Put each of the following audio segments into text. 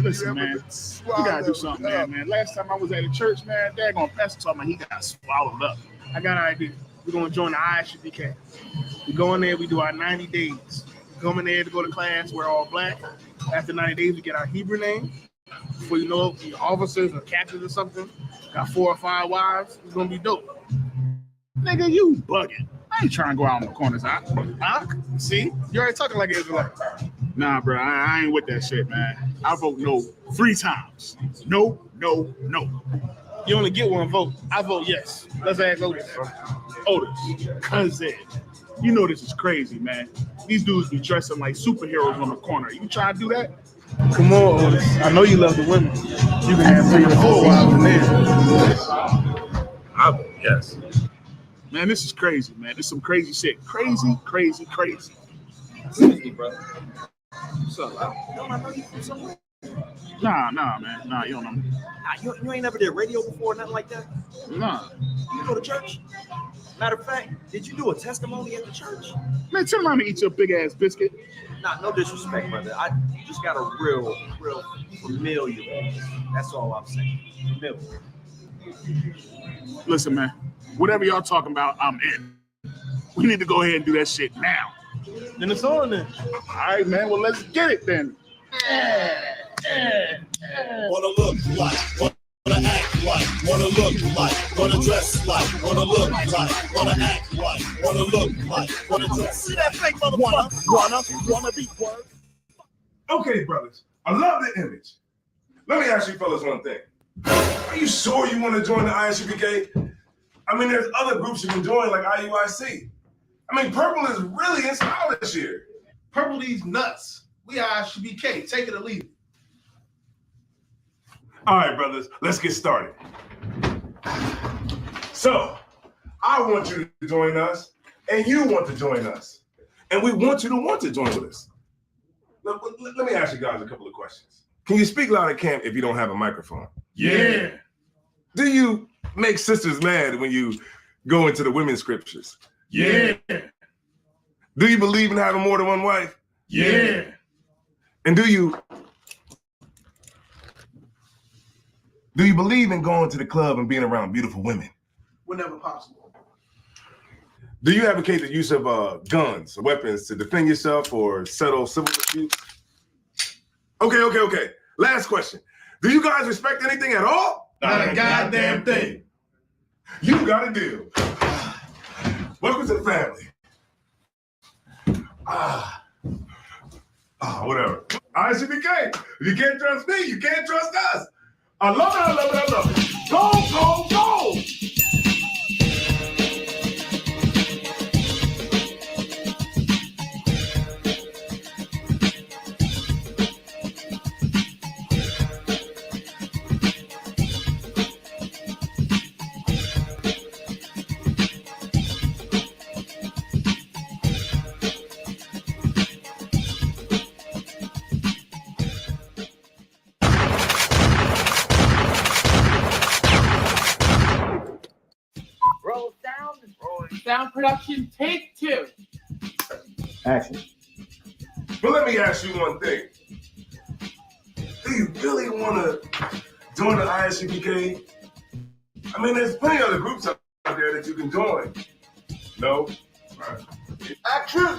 Listen, man, you gotta do something, man. Last time I was at a church, man, daggone pastor told me he got swallowed up. I got an idea. We're gonna join the ISUPK. We go in there, we do our 90 days. We come in there to go to class, we're all black. After 90 days, we get our Hebrew name. Before you know it, we officers or captains or something. Got 4 or 5 wives. It's gonna be dope. Nigga, you bugging. I ain't trying to go out on the corners. See? You already talking like an Israelite. Nah, bro, I ain't with that shit, man. I vote no 3 times. No, no, no. You only get 1 vote. I vote yes. Let's ask Otis. Cousin. You know this is crazy, man. These dudes be dressing like superheroes on the corner. You trying to do that? Come on, Otis. I know you love the women. You can have 3 or 4 wives in there. I vote yes. Man, this is crazy, man. This is some crazy shit. Crazy, crazy, crazy. Excuse me, brother. What's up? Don't I know you from somewhere? Nah, man. Nah, you don't know me. Nah, you ain't never did radio before, nothing like that? Nah. You go to church? Matter of fact, did you do a testimony at the church? Man, tell me to eat your big ass biscuit. Nah, no disrespect, brother. You just got a real familiar voice. That's all I'm saying. Familiar. Listen, man. Whatever y'all talking about, I'm in. We need to go ahead and do that shit now. Then it's on then. All right, man. Well, let's get it then. Wanna look like, wanna act like, wanna look like, wanna dress like, wanna look like, wanna act like, wanna look like, wanna dress. See that fake motherfucker? Wanna be word. Okay, brothers. I love the image. Let me ask you fellas one thing. Are you sure you want to join the ISUPK? I mean, there's other groups you can join like IUIC. I mean, Purple is really in style this year. Purple these nuts. We ISUPK. Take it or leave it. All right, brothers, let's get started. So, I want you to join us, and you want to join us. And we want you to join with us. Let me ask you guys a couple of questions. Can you speak loud at camp if you don't have a microphone? Yeah. Do you make sisters mad when you go into the women's scriptures? Yeah. Do you believe in having more than one wife? Yeah. And do you believe in going to the club and being around beautiful women? Whenever possible. Do you advocate the use of guns or weapons to defend yourself or settle civil disputes? Okay. Last question. Do you guys respect anything at all? Not a goddamn thing. You got a deal. Welcome to the family. Whatever. ISUPK. If you can't trust me, you can't trust us. I love it. Go. Sound production, take 2. Action. But let me ask you one thing. Do you really want to join the ISUPK? I mean, there's plenty of other groups out there that you can join. No? Right. Action!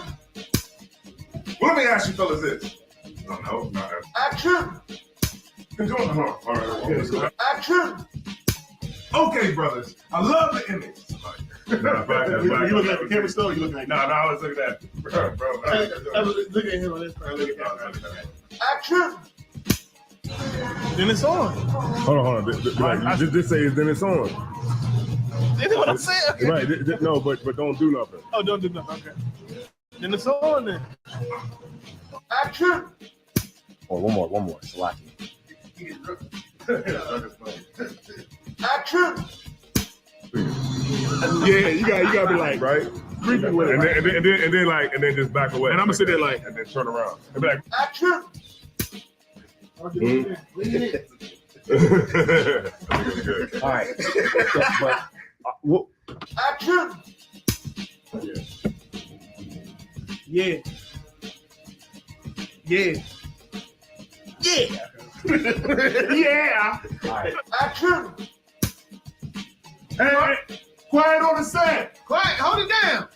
Well, let me ask you fellas this. No, not action. You can join. All right. Action! Okay, brothers. I love the image. You looking at the camera still? Or you looking at? No, I was looking at bro. Look at him on this part. Action! Then it's on. Hold on. This says then it's on. You know what I'm saying? Okay. Right. No, but don't do nothing. Oh, don't do nothing. Okay. Then it's on then. Action! Oh, one more. Slacking. Action! Yeah, you gotta be like right, creepy with it, and then just back away. And I'm gonna sit there like, and then turn around and be like, action! All right. But, action! Yeah. Yeah. All right. Action. Hey, quiet on the set. Quiet, hold it down.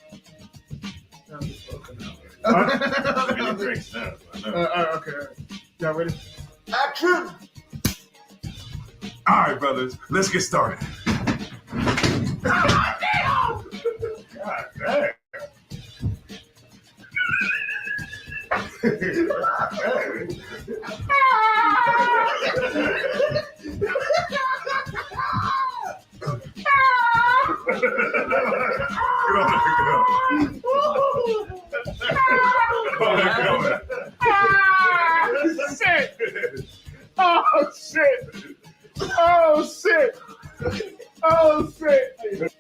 Okay. Y'all ready? Action. All right, brothers, let's get started. God damn. Oh shit! Oh shit! Oh shit!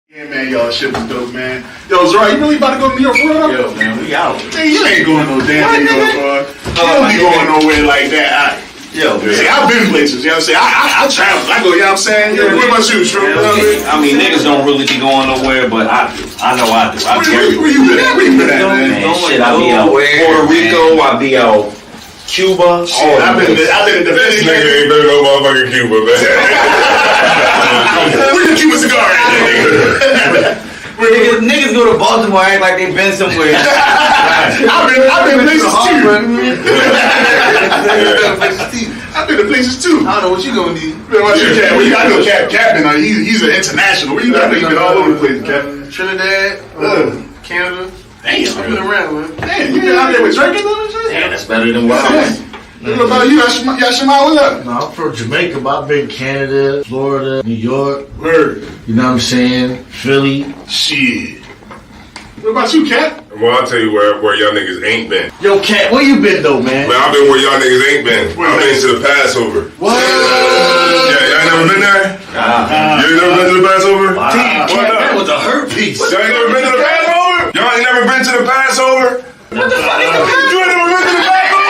Yeah, man, y'all shit was dope, man. Yo, Zara, you really about to go to New York, bro? Yo, man, we out. Man, you ain't going no damn New York, bro. You don't be going nowhere like that. Yo, man. See, I've been places, you know what I'm saying? I travel. I go, you know what I'm saying? What about you, Shrew? I mean, niggas don't really be going nowhere, but I do. I know I do. Where you been at? Where you been at, man? Shit, I be out Puerto Rico. I be out Cuba. Shit, I've been in the This nigga ain't been no motherfucking Cuba, man. Where's the Cuban cigar at? Niggas go to Baltimore act like they been somewhere. I've been places too. I've been to places too. I don't know what you gonna need. Man, what's your Cap? Well, I know Cap. He's an international. Where you got? He's been all over the place, Cap. Trinidad, Canada. Damn, I've been around, man. Damn, you been out there with Drake and all that shit? Damn, that's better than what I was. What about you, Yashima? What up? No, I'm from Jamaica, but I've been Canada, Florida, New York. Word. You know what I'm saying? Philly. Shit. What about you, Cap? Well, I'll tell you where y'all niggas ain't been. Yo, Cat, where you been though, man? Man, I've been where y'all niggas ain't been. I've been to the Passover. What? Yeah, y'all ain't never been there? You ain't never been to the Passover? Damn, What Cat, up? that was a hurt piece. Y'all ain't never been to the Passover? Y'all ain't never been to the Passover? What the fuck is the You ain't never been to the Passover?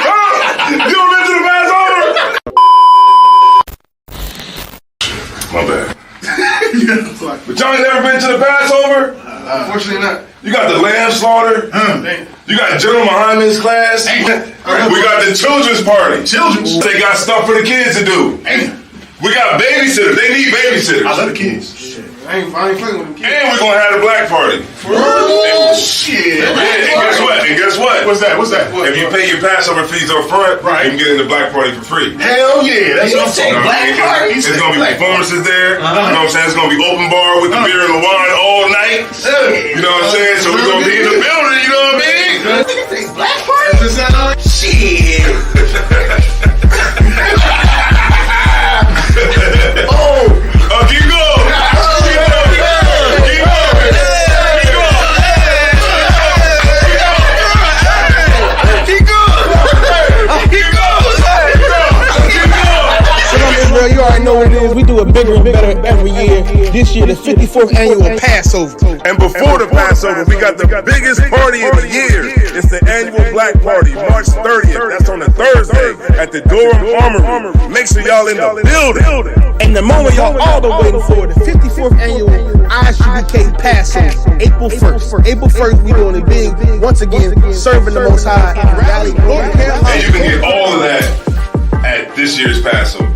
Huh? You ever been to the Passover? My bad. But y'all ain't never been to the Passover? Unfortunately not. You got the lamb slaughter. You got General Muhammad's class. We got the children's party. Children's? They got stuff for the kids to do. We got babysitters. They need babysitters. I love the kids. I ain't fucking with them kids. And we're gonna have the black party. Oh, shit. Yeah, and guess what? What's that? If you pay your Passover fees up front, you can get in the black party for free. Hell yeah. That's what I'm saying. black party? It's gonna be performances there. You know what I'm saying? It's gonna be open bar with the beer and the wine all night. You know what I'm saying? So we're gonna be in the building, you know what I mean? black party? Shit. Keep going. Israel, you already know what it is. We do it bigger and better every year. This year, the 54th annual Passover. And before the Passover, we got the biggest party of the year. It's the annual Black Party, March 30th. That's on a Thursday at the Durham Armory. Make sure y'all in the building. And the moment y'all all been waiting for, the 54th annual ISUBK Passover, April 1st. April 1st, we doing it big. Once again, serving the Most High in Raleigh, North Carolina. And you can get all of that at this year's Passover.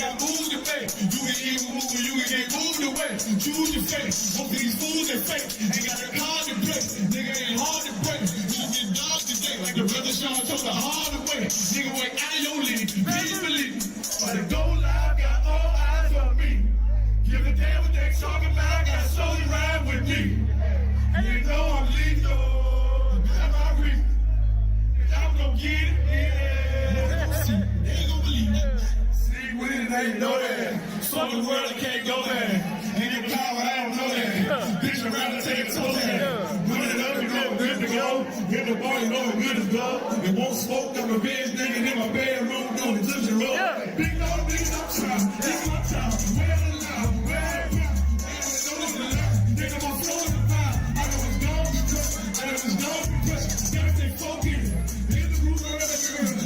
got moves to make. You can even move or you can get moved away. Choose your fate. Most of these fools are fake. Ain't got a card to play. Nigga ain't hard to break. You get dogs today like the brother Sean told the hard way. Nigga wait out your lead. Please believe me. But the goal live got all eyes on me. Give a damn what they talking about. Got soldiers ride with me. And you know I'm lethal. That's my reason. And I'm gonna get it. Yeah. See, they ain't gonna believe it. See, with it, they know that. So the world can't go there. Ain't no power, I don't know that. Bitch around the take a toe there. Put it up, you know good to go. Get the boy, you know we're good to go. It won't smoke, I'm a bitch nigga in my bedroom doing the Tootsie Roll. Big dog, niggas, I'm trying. Niggas, I'm trying. Well alive, well alive. Nigga, my flow is a vibe. I know it's gone because gotta stay focused. Hit the group forever,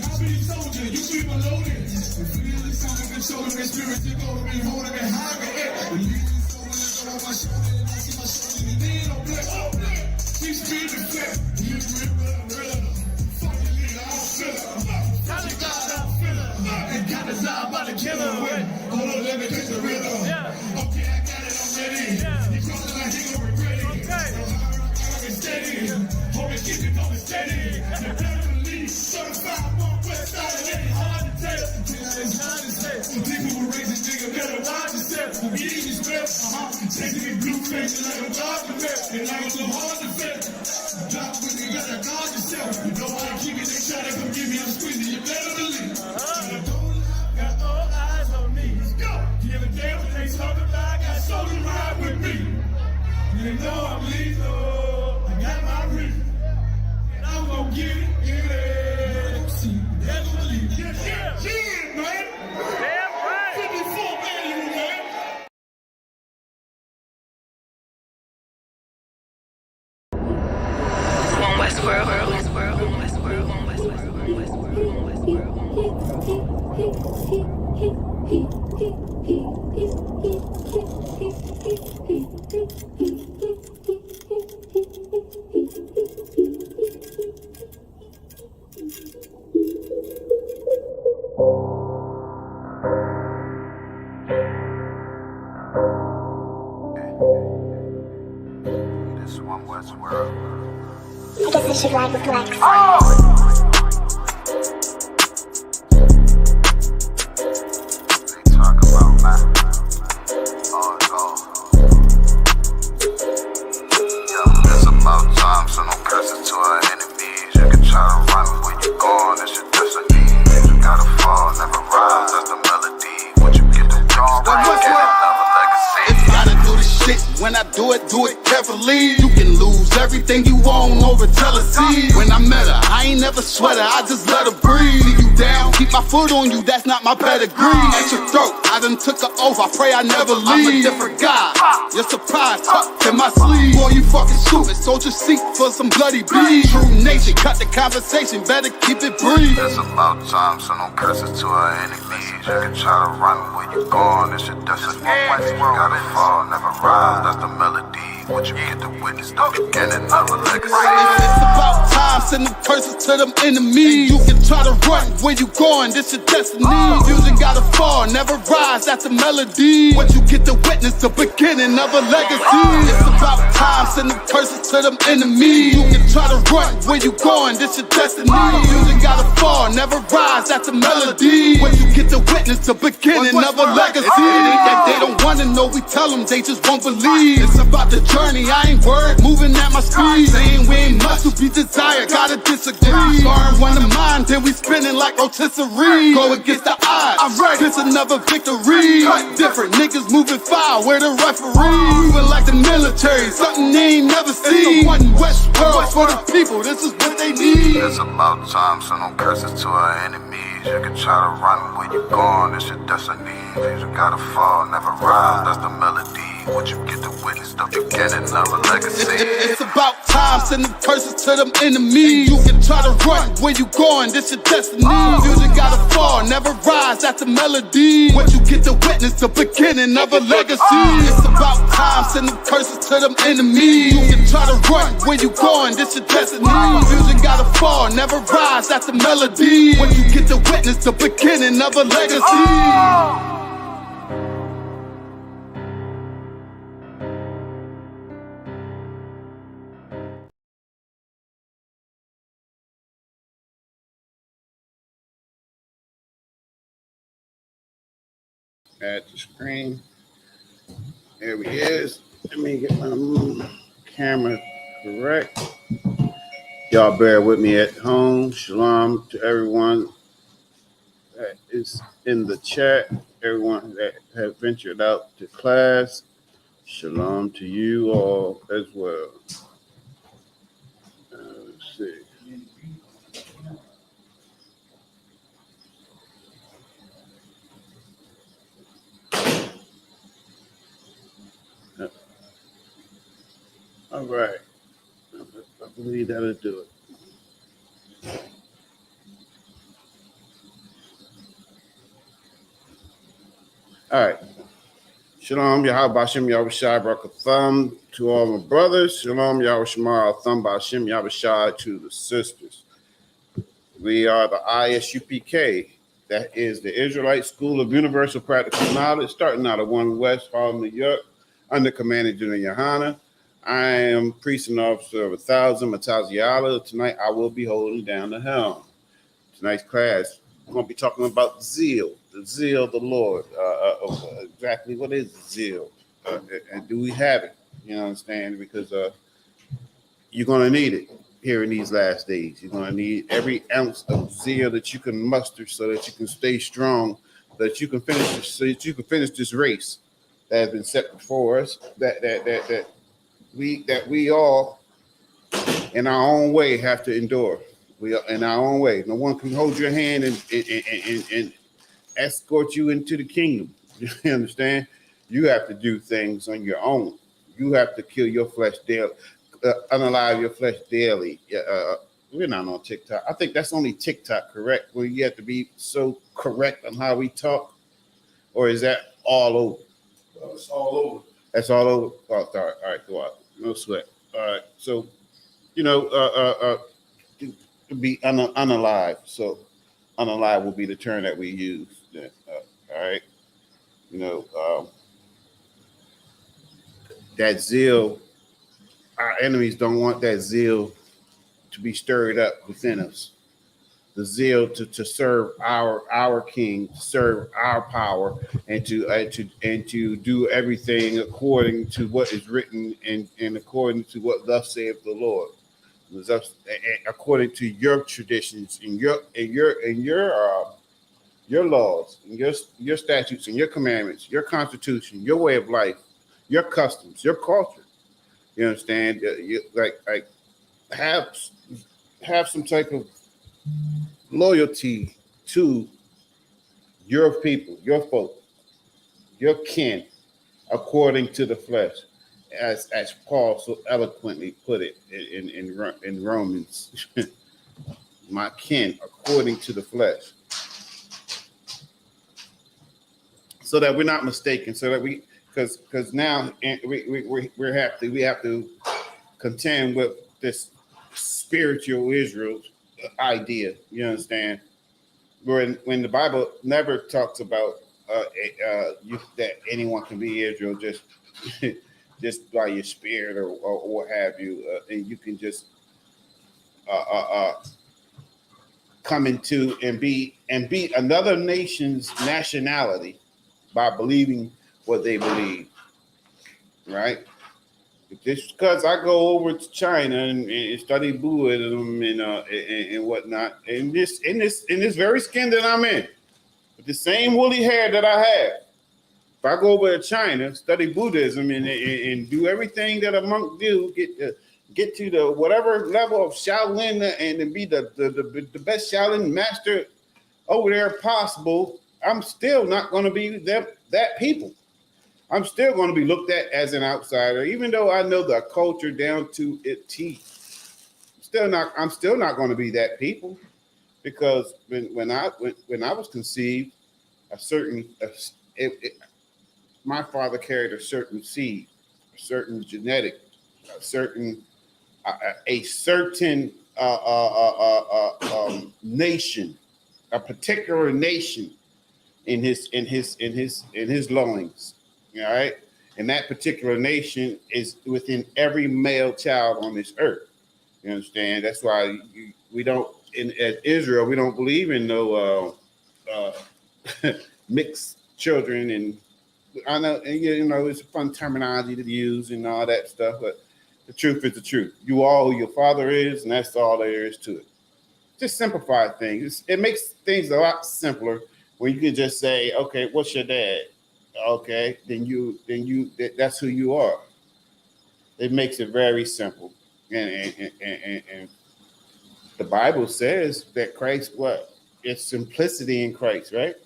I'll be the soldier. You be my loaded. The feeling sound like a shoulder, that spirit take over me, holding me high, man. The leading soul is on my shoulder, and I see my shoulder, and then I'm black. Oh, black. She's speeding flat. You grip it, fucking leader, I don't feel it. Tell God I don't feel it. And God is out about to kill her. Hold on, let me take the rhythm. Okay, I got it, I'm ready. You crossing like he gon' regret it. I'm steady. Hold it, keep it going steady. The family, certified, one west side, it ain't hard to tell. It's hard to say. People who raise a nigga better watch yourself. Easy stress, chasing me blue faces like a dog to vet. And like it's so hard to vet. Drop with you, gotta guard yourself. You know how to keep it, they try to come give me, I'm squeezing, you better believe. Got all eyes on me. Let's go. Give a damn what they talking about. Got soldiers ride with me. You know I'm lethal. I got my reason. And I'm gonna get it. Yeah. See, never believe it. Yeah, man. Damn right. 54 annual, man. One Westworld, Westworld, Westworld, Westworld, Westworld, This one Westworld. I guess I should ride with Flex. They talk about man. Oh, no. Yo, it's about time, so no curses to our enemies. You can try to run where you going, it's your destiny. You gotta fall, never rise, that's the melody. What you get to wrong, right, get another legacy. Gotta do the shit, when I do it carefully. You can lose everything you own over jealousy. When I met her, I ain't never sweat her, I just let her breathe. See you down, keep my foot on you, that's not my pedigree. At your throat, I done took her oath, I pray I never leave. I'm a different guy, you're surprised, tucked in my sleeve. Boy, you fucking stupid, sold your seat for some bloody beef. True nation, cut the conversation, better keep it brief. It's about time, so no curses to our enemies. You can try to run where you going, it's your destiny. You gotta fall, never rise, that's the melody. What you get to witness, the beginning of a legacy. It's about time, send them curses to them enemies. You can try to run where you going, this your destiny. Music gotta fall, never rise, that's the melody. What you get to witness, the beginning of a legacy. It's about time, send them curses to them enemies. You can try to run where you going, this your destiny. Music gotta fall, never rise, that's the melody. What you get to witness, the beginning of a legacy. It ain't that they don't wanna know, we tell them, they just won't believe. It's about the journey, I ain't worried, moving at my speed. Saying we ain't much to be desired, gotta disagree. Sparring one of mine, then we spinning like rotisserie. Go against the odds, I'm ready, it's another victory. Cut different, niggas moving foul, where the referee. Moving like the military, something they ain't never seen. It's a one Westworld for the people, this is what they need. It's about time, so no curses to our enemies. You can try to run where you going, it's your destiny. You gotta fall, never rise, that's the melody. What you get to witness, the beginning of a legacy. It's about time, send them curses to them enemies. You can try to run where you going, this your destiny. Music gotta fall, never rise, that's the melody. What you get to witness, the beginning of a legacy. It's about time, send them curses to them enemies. You can try to run where you going, this your destiny. Music gotta fall, never rise, that's the melody. What you get to witness, the beginning of a legacy. Add the screen. There he is. Let me get my camera correct. Y'all bear with me at home. Shalom to everyone that is in the chat, everyone that have ventured out to class. Shalom to you all as well. Let's see. All right. I believe that'll do it. All right. Shalom, Yahweh Bashem, Yahweh Shai, Barakatham to all my brothers. Shalom, Yahweh Shemar, Thumb Bashem, Yahweh Shai to the sisters. We are the ISUPK. That is the Israelite School of Universal Practical Knowledge, starting out of 1 West Harlem, New York, under Commander General Yohana. I am Priest and Officer of 1000, Mataziala. Tonight, I will be holding down the helm. Tonight's class, we're going to be talking about zeal, the zeal of the Lord. Exactly what is zeal? And do we have it? You understand? Because you're going to need it here in these last days. You're going to need every ounce of zeal that you can muster so that you can stay strong, that you can finish this race that has been set before us, that we all in our own way have to endure. We are in our own way. No one can hold your hand and escort you into the kingdom. You understand? You have to do things on your own. You have to kill your flesh daily, unalive your flesh daily. We're not on TikTok. I think that's only TikTok, correct? Where you have to be so correct on how we talk, or is that all over? It's all over. That's all over. Oh, sorry. All right, go out. No sweat. All right. So, to be unalive. So, unalive will be the term that we use. All right. That zeal, our enemies don't want that zeal to be stirred up within us. The zeal to serve our king, to serve our power, and to do everything according to what is written and according to what thus saith the Lord. According to your traditions and your laws and your statutes and your commandments, your constitution, your way of life, your customs, your culture. You understand? You like have some type of loyalty to your people, your folk, your kin, according to the flesh, as Paul so eloquently put it in Romans. My kin, according to the flesh, so that we're not mistaken. So that because now we have to contend with this spiritual Israel idea. You understand? When the Bible never talks about that anyone can be Israel just by your spirit or what have you, and you can just come into and be another nation's nationality by believing what they believe, right? Just because I go over to China and study Buddhism and whatnot, in this very skin that I'm in, with the same woolly hair that I have, if I go over to China, study Buddhism and do everything that a monk do, get to the whatever level of Shaolin and be the best Shaolin master over there possible, I'm still not going to be that people. I'm still going to be looked at as an outsider, even though I know the culture down to its teeth. I'm still not going to be that people, because when I was conceived, my father carried a certain seed, a certain genetic, a certain nation, a particular nation in his loins. All right, and that particular nation is within every male child on this earth. You understand? That's why we don't at Israel we don't believe in no mixed children, and I know, and you know, it's a fun terminology to use and all that stuff, but the truth is the truth. You are who your father is, and that's all there is to it. Just simplify things. It makes things a lot simpler when you can just say, okay, what's your dad? Okay, that's who you are. It makes it very simple. And the Bible says that Christ, what? It's simplicity in Christ, right?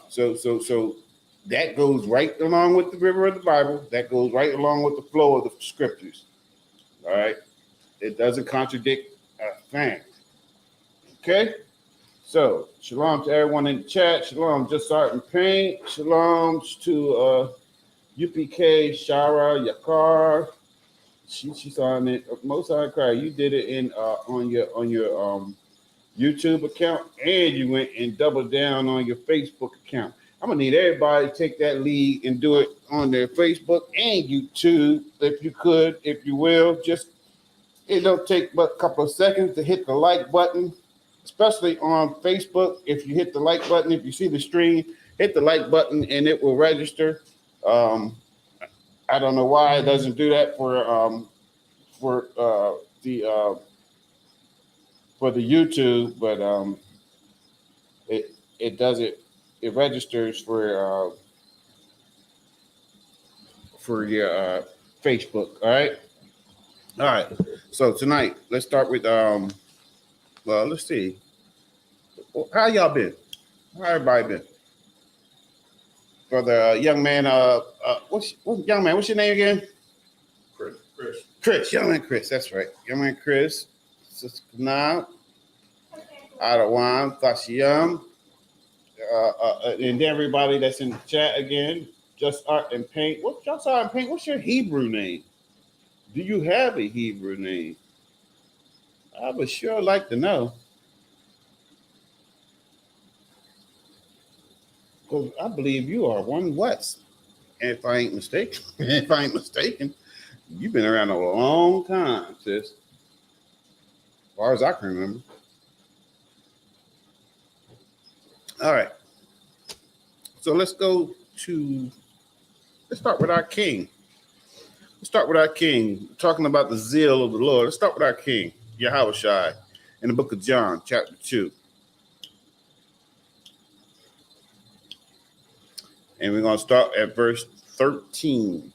So that goes right along with the river of the Bible. That goes right along with the flow of the scriptures. All right. It doesn't contradict a thing. Okay. So shalom to everyone in the chat. Shalom, just starting paint. Shalom to UPK, Shara, Yakar. She's on it. Most I cry. You did it in on your YouTube account, and you went and doubled down on your Facebook account. I'm gonna need everybody to take that lead and do it on their Facebook and YouTube, if you could, if you will. Just it don't take but a couple of seconds to hit the like button, especially on Facebook. If you hit the like button, if you see the stream, hit the like button and it will register. I don't know why it doesn't do that for the YouTube, but it does it. It registers for your Facebook. All right. So tonight, let's start with well, let's see. How y'all been? How everybody been? For the young man, what's young man? What's your name again? Chris. Young man Chris. That's right. Young man Chris. Sister Kanab. Adawan. Thashiyam. And everybody that's in the chat again. Just Art and Paint. Just Art and Paint? What's your Hebrew name? Do you have a Hebrew name? I would sure like to know. Because I believe you are one West. If I ain't mistaken, you've been around a long time, sis. As far as I can remember. All right. So let's start with our king. Talking about the zeal of the Lord. Let's start with our king, Yahushua, in the book of John, chapter 2. And we're going to start at verse 13.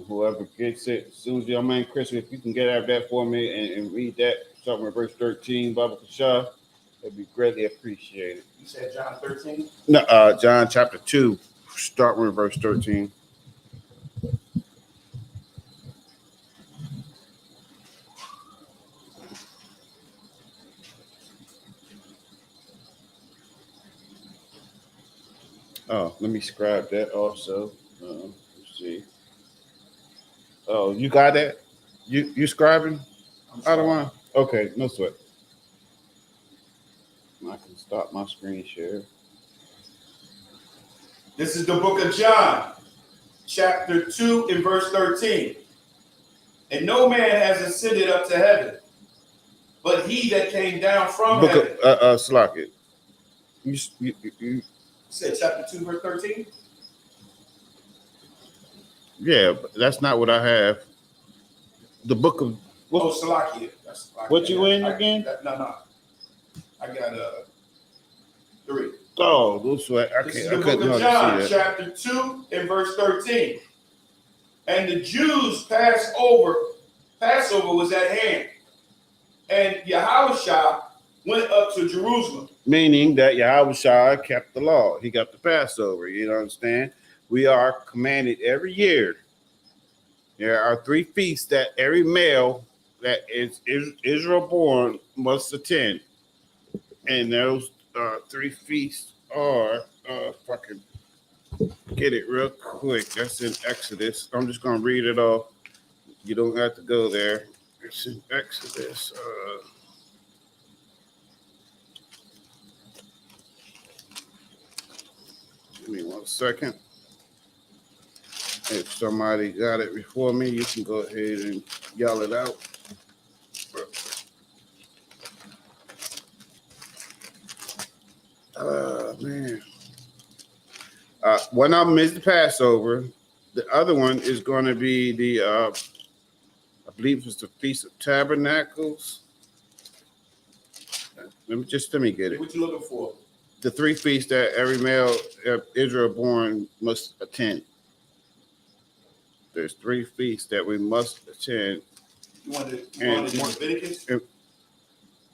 Whoever gets it, as soon as your man Chris, if you can get out of that for me and read that, starting with verse 13, Baba Kasha, that'd be greatly appreciated. You said John 13? No, John chapter 2, start with verse 13. Oh, let me scribe that also. Let's see. Oh, you got that? You scribing? I don't want. Okay, no sweat. I can stop my screen share. This is the book of John, chapter 2 and verse 13. And no man has ascended up to heaven, but he that came down from heaven. Slocket. You said chapter 2, verse 13? Yeah, but that's not what I have. The book of Salakia. What you in again? No. I got 3. Oh, those were This is the book of John, chapter 2 and verse 13. And the Jews Passover was at hand, and Yahushua went up to Jerusalem. Meaning that Yahushua kept the law. He got the Passover. You understand? We are commanded every year. There are 3 feasts that every male that is Israel born must attend. And those 3 feasts are, fucking get it real quick. That's in Exodus. I'm just going to read it off. You don't have to go there. It's in Exodus. Give me 1 second. If somebody got it before me, you can go ahead and yell it out. Man. One of them is the Passover. The other one is going to be the, I believe it's the Feast of Tabernacles. Let me get it. What you looking for? The 3 feasts that every male Israel born must attend. There's 3 feasts that we must attend. You want it in Leviticus?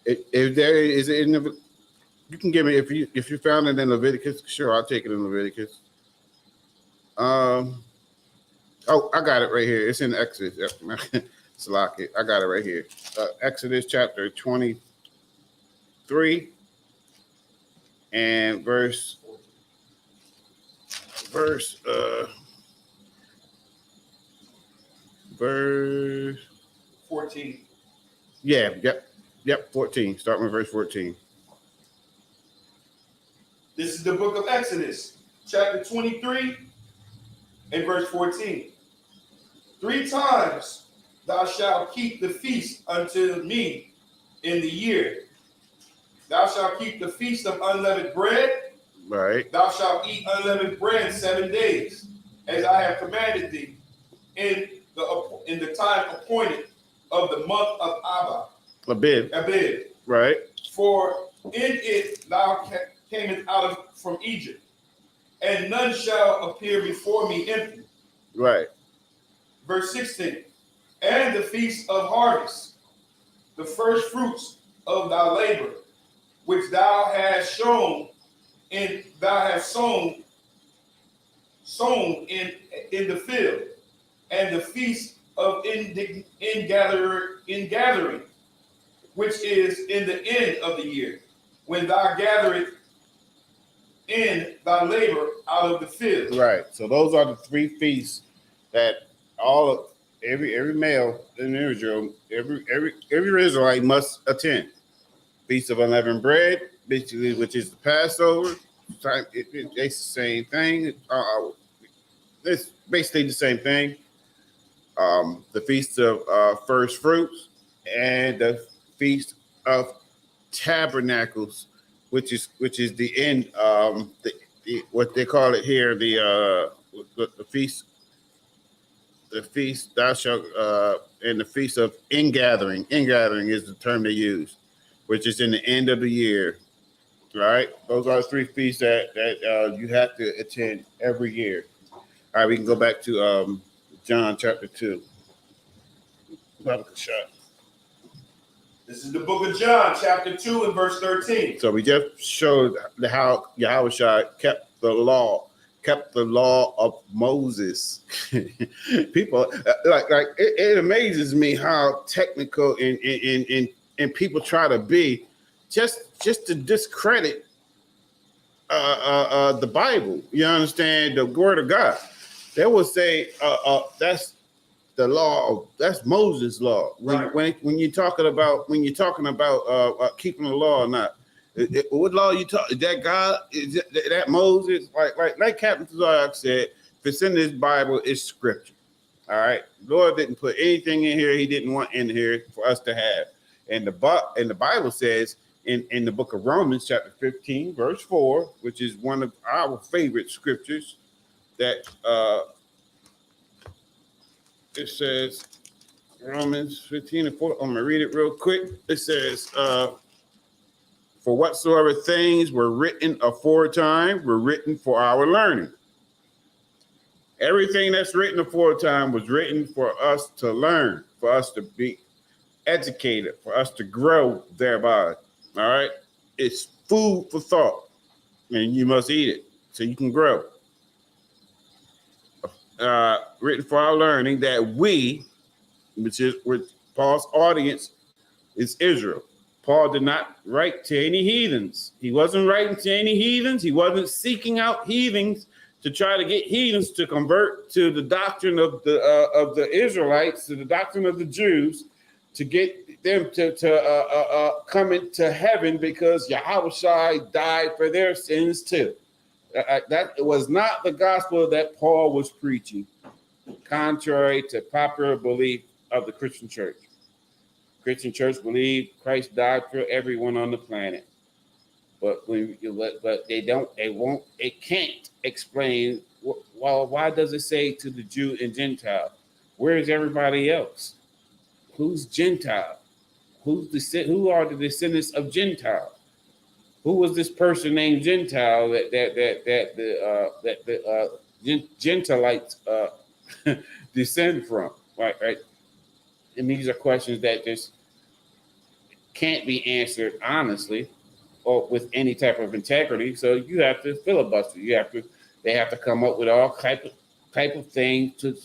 If there is it in the, you can give me if you found it in Leviticus. Sure, I'll take it in Leviticus. Oh, I got it right here. It's in Exodus. Salaki, I got it right here. Exodus chapter 23 and verse 14. Yep, 14. Start with verse 14. This is the book of Exodus, chapter 23 and verse 14. 3 times thou shalt keep the feast unto me in the year. Thou shalt keep the feast of unleavened bread. Right. Thou shalt eat unleavened bread 7 days, as I have commanded thee, in the time appointed of the month of Abib. Right. For in it thou camest out from Egypt, and none shall appear before me empty. Right. Verse 16. And the feast of harvest, the first fruits of thy labor, which thou hast sown in the field, and the feast of gathering, which is in the end of the year, when thou gatherest in thy labor out of the field. Right. So those are the 3 feasts that every male in Israel, every Israelite must attend. Feast of unleavened bread, basically, which is the Passover. It's the same thing. It's basically the same thing. The Feast of First Fruits and the Feast of Tabernacles, which is the end. What they call it here, the feast. The feast thou shalt and the feast of ingathering. Ingathering is the term they use, which is in the end of the year. Right? Those are the 3 feasts that you have to attend every year. All right, we can go back to John chapter 2. This is the book of John, chapter 2 and verse 13. So we just showed how Yahushua kept the law of Moses. People like it amazes me how technical and people try to be just to discredit the Bible. You understand, the word of God. They will say that's the law. That's Moses' law. When you're talking about keeping the law or not. What law you talk? Is that God? Is that Moses? Like Captain Tazark said, if it's in this Bible, it's scripture. All right. The Lord didn't put anything in here he didn't want in here for us to have. And the Bible says in the book of Romans, chapter 15, verse 4, which is one of our favorite scriptures, that it says, Romans 15 and 4. I'm gonna read it real quick. It says, for whatsoever things were written aforetime were written for our learning. Everything that's written aforetime was written for us to learn, for us to be educated, for us to grow thereby. All right? It's food for thought, and you must eat it so you can grow. Written for our learning, that we, which Paul's audience is Israel. Paul did not write to any heathens. He wasn't writing to any heathens. He wasn't seeking out heathens to try to get heathens to convert to the doctrine of the Israelites, to the doctrine of the Jews, to get them to come into heaven because Yahushua died for their sins too. That was not the gospel that Paul was preaching, contrary to popular belief of the Christian church. Christian church believed Christ died for everyone on the planet. but it can't explain. Well, why does it say to the Jew and Gentile? Where is everybody else? Who's Gentile? Who are the descendants of Gentile? Who was this person named Gentile that the Gentilites descend from? Right. And these are questions that just can't be answered honestly or with any type of integrity. So you have to filibuster. They have to come up with all type of things to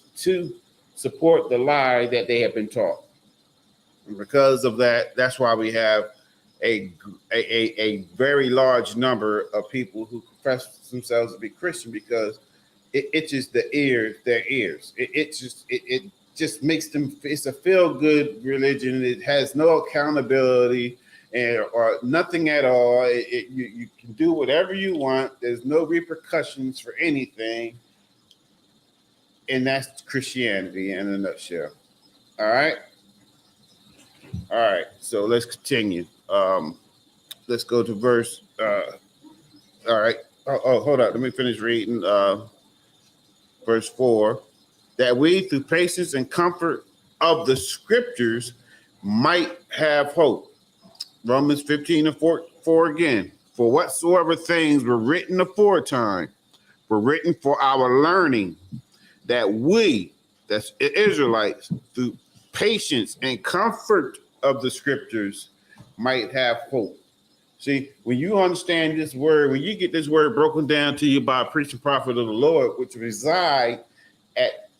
support the lie that they have been taught. And because of that, that's why we have a very large number of people who profess themselves to be Christian, because it itches their ears. It just makes them. It's a feel-good religion. It has no accountability or nothing at all. You can do whatever you want. There's no repercussions for anything, and that's Christianity in a nutshell. All right. So let's continue. Let's go to verse. All right. Oh, hold on. Let me finish reading. Verse 4. That we, through patience and comfort of the scriptures, might have hope. Romans 15:4 again. For whatsoever things were written aforetime were written for our learning, that we, that's Israelites, through patience and comfort of the scriptures, might have hope. See, when you understand this word, when you get this word broken down to you by a preaching prophet of the Lord, which reside at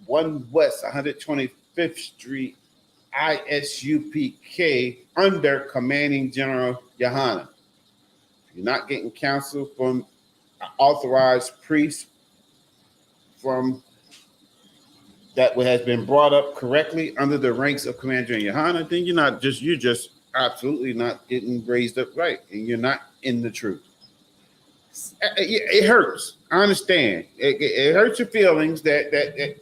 1 West 125th Street, ISUPK, under Commanding General Yohanan. If you're not getting counsel from authorized priests from that has been brought up correctly under the ranks of Commander General Yohanan, then you're just absolutely not getting raised up right, and you're not in the truth. It hurts. I understand. It hurts your feelings that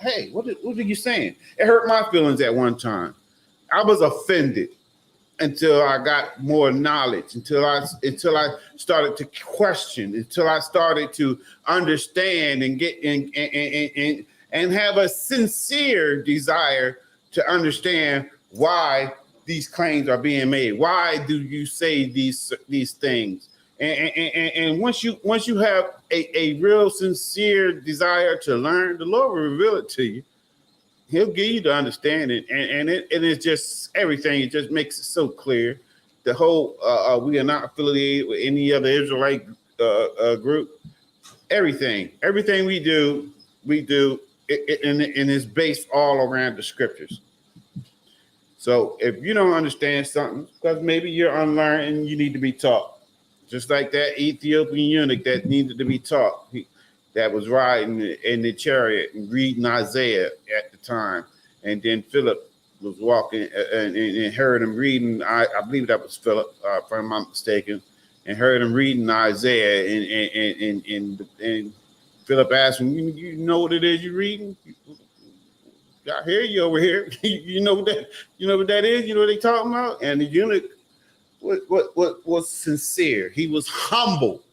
hey, what are you saying? It hurt my feelings at one time. I was offended until I got more knowledge, until I started to question, until I started to understand and get and have a sincere desire to understand why these claims are being made. Why do you say these things? And once you have a real sincere desire to learn, the Lord will reveal it to you. He'll give you the understanding, and it's just everything. It just makes it so clear. The whole we are not affiliated with any other Israelite group. Everything we do, and it's based all around the scriptures. So if you don't understand something, because maybe you're unlearned and you need to be taught. Just like that Ethiopian eunuch that needed to be taught, that was riding in the chariot and reading Isaiah at the time. And then Philip was walking and heard him reading, I believe that was Philip, if I'm not mistaken, and heard him reading Isaiah. And Philip asked him, you know what it is you're reading? I hear you over here. You know what that is? You know what they talking about? And the eunuch what was sincere. He was humble.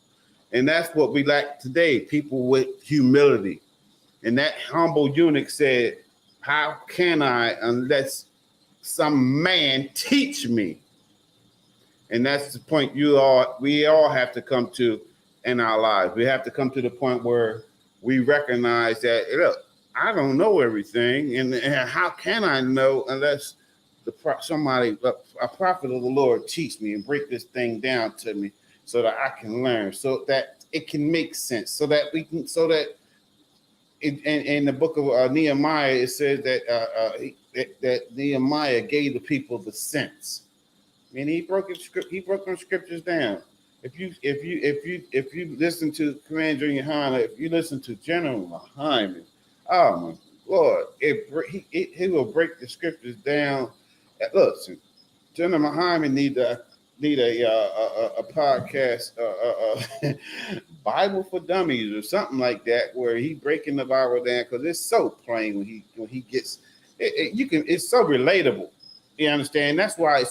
And that's what we lack today, people with humility. And that humble eunuch said, how can I unless some man teach me? And that's the point we all have to come to in our lives. We have to come to the point where we recognize that, look, I don't know everything. And how can I know unless a prophet of the Lord teach me and break this thing down to me so that I can learn, so that it can make sense, so that in the book of Nehemiah, it says that Nehemiah gave the people the sense. I mean, he broke them scriptures down. If you listen to Commander Yohanan, if you listen to General Hyman, oh my Lord, he will break the scriptures down. Listen, General Hyman need a podcast, Bible for Dummies or something like that, where he breaking the Bible down, because it's so plain when he gets it's so relatable. You understand? That's why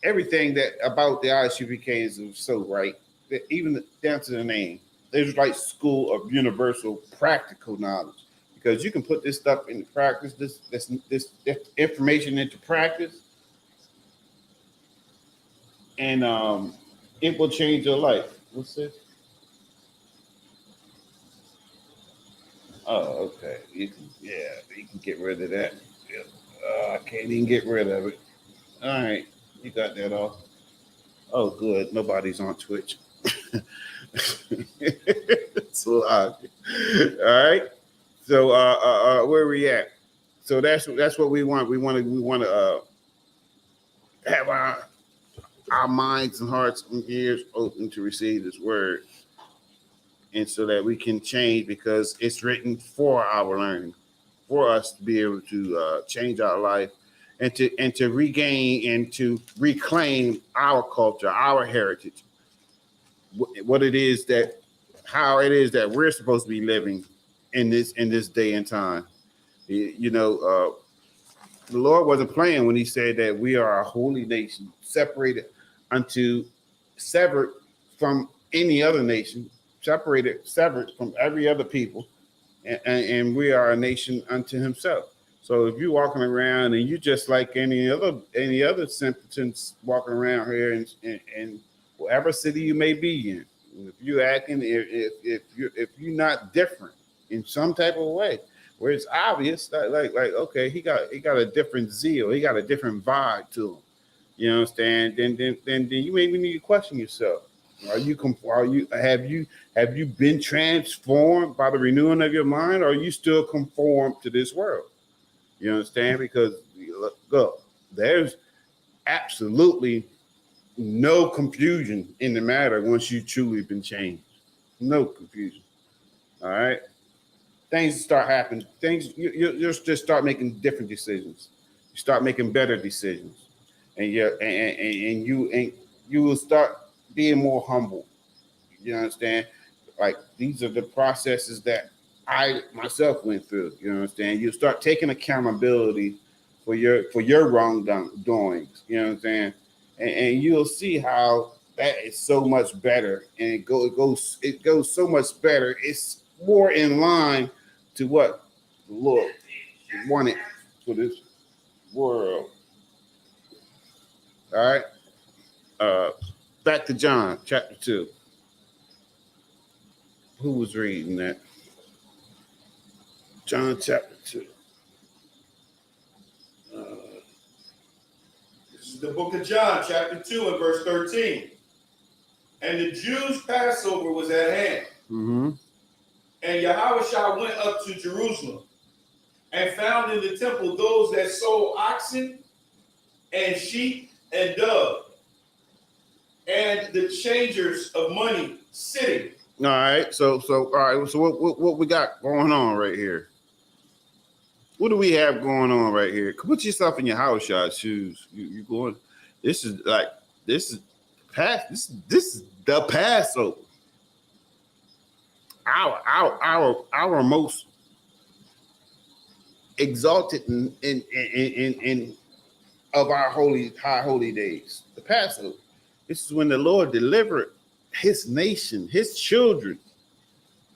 everything that about the ISUPK is so right. That even down to the name, there's like school of universal practical knowledge, because you can put this stuff into practice, this information into practice, and it will change your life. What's this? Oh, okay. You can get rid of that. I can't even get rid of it. All right, you got that off. Oh, good. Nobody's on Twitch. So, all right. So, where we at? So that's what we want. We want to have our minds and hearts and ears open to receive this word, and so that we can change, because it's written for our learning, for us to be able to change our life, and to regain and to reclaim our culture, our heritage, what it is that, how it is that we're supposed to be living in this day and time. You know, the Lord wasn't playing when he said that we are a holy nation, severed from any other nation, severed from every other people, and we are a nation unto himself. So if you're walking around and you just like any other simpletons walking around here in whatever city you may be in, if you're acting, if you're not different in some type of way, where it's obvious that like okay, he got a different zeal, he got a different vibe to him. You understand? Then you maybe need to question yourself. Have you been transformed by the renewing of your mind, or are you still conformed to this world? You understand? Because look, there's absolutely no confusion in the matter once you truly been changed. No confusion. All right. Things start happening. You'll just start making different decisions. You start making better decisions, and you will start being more humble. You understand? Like, these are the processes that I myself went through. You understand? You start taking accountability for your wrongdoings. You know what I'm saying? And you'll see how that is so much better, and it goes so much better. It's more in line to what the Lord wanted for this world. All right. Back to John chapter 2. Who was reading that? John chapter 2. This is the book of John, chapter 2 and verse 13. And the Jews' Passover was at hand. Mm-hmm. And Yahushua went up to Jerusalem and found in the temple those that sold oxen and sheep and doves, and the changers of money sitting. All right. So all right. So what we got going on right here? What do we have going on right here? Put yourself in your house shoes. You going? This is the Passover. Our most exalted in of our high holy days, the Passover. This is when the Lord delivered his nation, his children,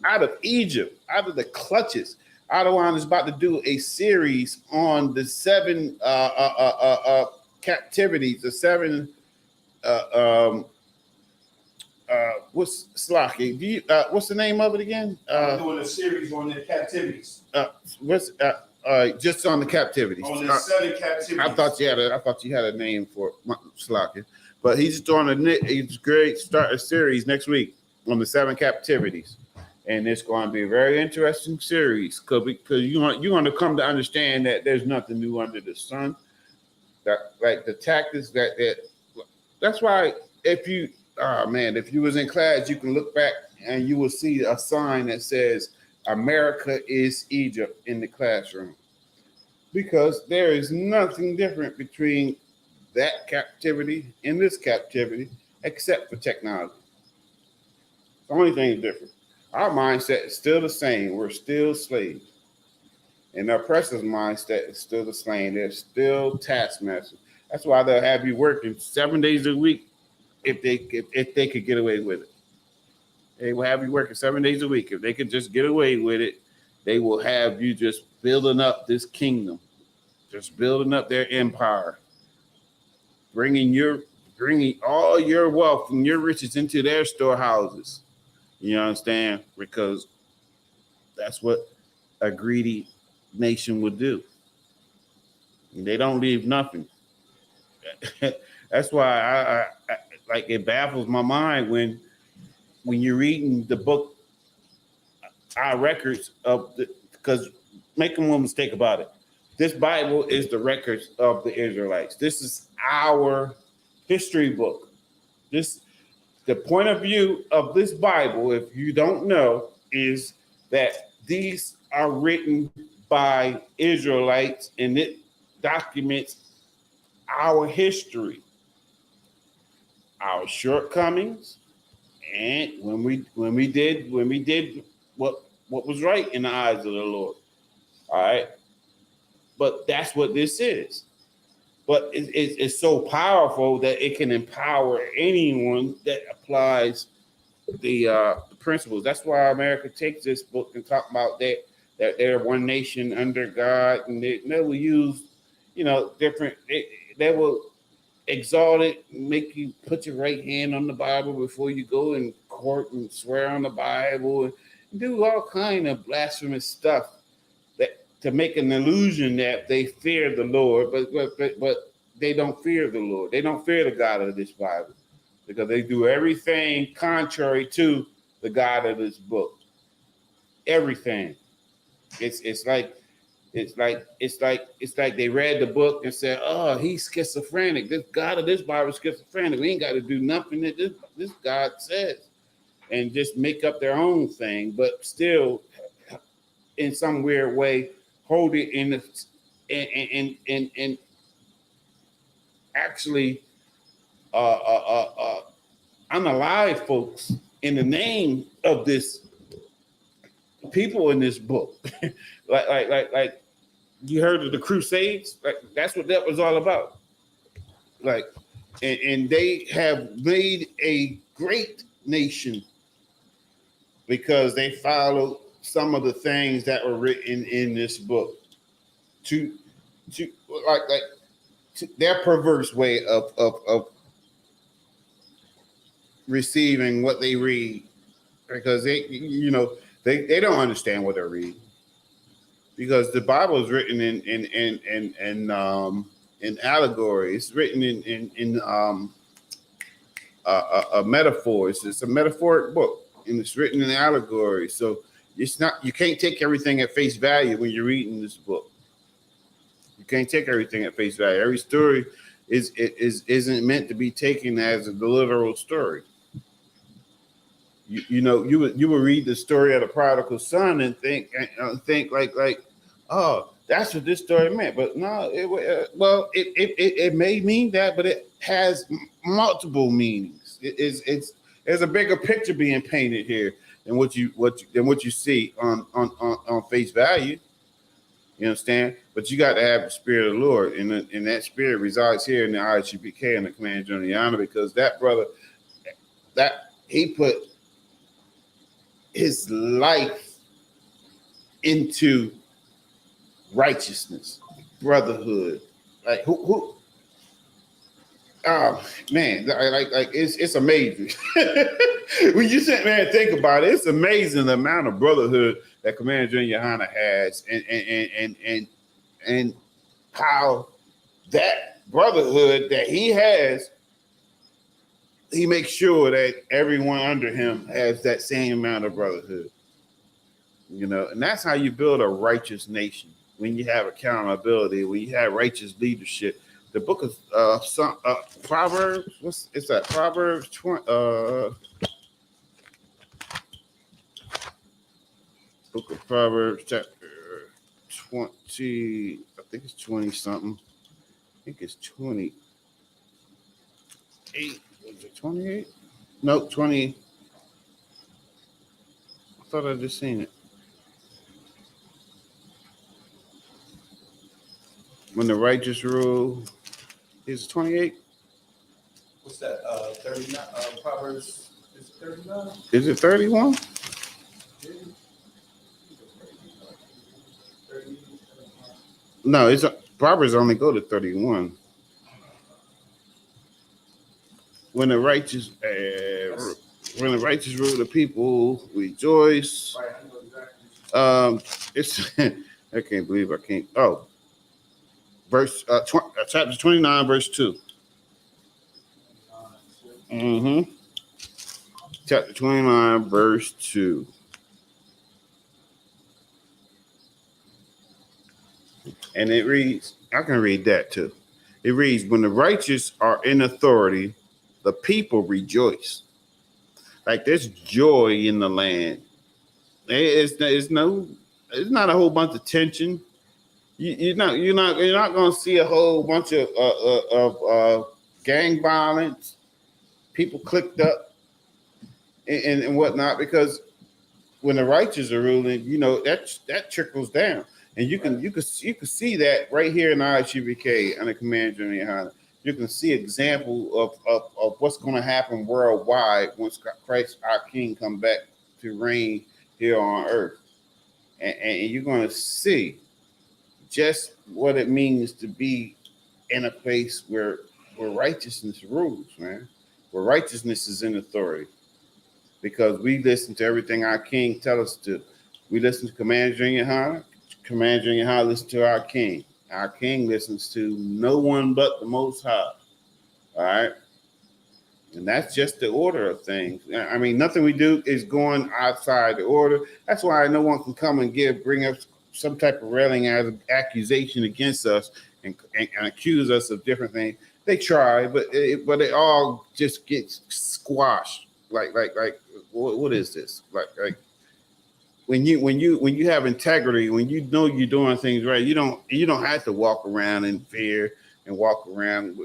out of Egypt, out of the clutches. Adawan is about to do a series on the 7 captivities, the 7 what's Slaki? What's the name of it again? I'm doing a series on the captivities. Just on the captivities. On the 7 captivities. I thought you had a name for it, Slaki. But he's doing he's great start a series next week on the 7 captivities. And it's going to be a very interesting series because you're going to come to understand that there's nothing new under the sun. That like the tactics that's why if you was in class, you can look back and you will see a sign that says America is Egypt in the classroom, because there is nothing different between that captivity and this captivity except for technology. The only thing is different. Our mindset is still the same. We're still slaves. And the oppressor's mindset is still the same. They're still taskmasters. That's why they'll have you working 7 days a week if they could get away with it. They will have you working 7 days a week. If they could just get away with it, they will have you just building up this kingdom, just building up their empire, bringing all your wealth and your riches into their storehouses. You understand? Because that's what a greedy nation would do. They don't leave nothing. That's why I like it baffles my mind when you're reading the book, our records of the, because make no mistake about it. This Bible is the records of the Israelites. This is our history book. The point of view of this Bible, if you don't know, is that these are written by Israelites, and it documents our history, our shortcomings, and when we did what was right in the eyes of the Lord. All right, but that's what this is. But it's so powerful that it can empower anyone that applies the principles. That's why America takes this book and talk about that they're one nation under God, and they will use, different. They will exalt it, make you put your right hand on the Bible before you go in court and swear on the Bible and do all kind of blasphemous stuff to make an illusion that they fear the Lord, but they don't fear the Lord. They don't fear the God of this Bible because they do everything contrary to the God of this book. Everything. It's like they read the book and said, "Oh, he's schizophrenic. This God of this Bible is schizophrenic. We ain't got to do nothing that this God says," and just make up their own thing, but still, in some weird way, hold it in actually unalive folks in the name of this people in this book. like you heard of the Crusades? Like that's what that was all about. Like, and they have made a great nation because they followed some of the things that were written in this book to their perverse way of receiving what they read, because they don't understand what they're reading, because the Bible is written in allegory. It's written in metaphors. It's a metaphoric book, and it's written in allegory. So it's not, you can't take everything at face value when you're reading this book. You can't take everything at face value. Every story isn't meant to be taken as a literal story. You would read the story of the prodigal son and think like, oh, that's what this story meant. But no, it may mean that, but it has multiple meanings. There's a bigger picture being painted here than what you see on face value. You understand? But you got to have the Spirit of the Lord, and that Spirit resides here in the ISUPK and the Command Journaliana, because that brother, that he put his life into righteousness, brotherhood. Like who? Oh man, like it's amazing. When you sit there and think about it, it's amazing the amount of brotherhood that Commander Journaliana has, and how that brotherhood that he has, he makes sure that everyone under him has that same amount of brotherhood. And that's how you build a righteous nation, when you have accountability, when you have righteous leadership. The book of Proverbs, it's that Proverbs 20, book of Proverbs chapter 20, I think it's 20 something. I think it's 28. Was it 28? No, 20. I thought I just seen it. When the righteous rule, Is it 28? What's that? 39. Proverbs is 39. Is it 31? No, it's Proverbs only go to 31. When the righteous rule the people rejoice. It's I can't believe I can't. Oh, verse chapter 29, verse 2. Mm-hmm. Chapter 29, verse 2. And it reads, I can read that too. It reads, when the righteous are in authority, the people rejoice. Like there's joy in the land. It's not a whole bunch of tension. You're not going to see a whole bunch of gang violence, people clicked up and whatnot, because when the righteous are ruling, that trickles down, and you can see that right here in ISUBK under Command General Yohana. You can see example of what's going to happen worldwide once Christ our King come back to reign here on earth, and you're going to see just what it means to be in a place where righteousness rules, man, where righteousness is in authority. Because we listen to everything our King tell us to. We listen to Commander General Yohana. Commander General Yohana listens to our King. Our King listens to no one but the Most High. All right? And that's just the order of things. I mean, nothing we do is going outside the order. That's why no one can come and bring up some type of railing accusation against us and accuse us of different things. They try, but it all just gets squashed. Like what is this? Like when you have integrity, when you know you're doing things right, you don't have to walk around in fear and walk around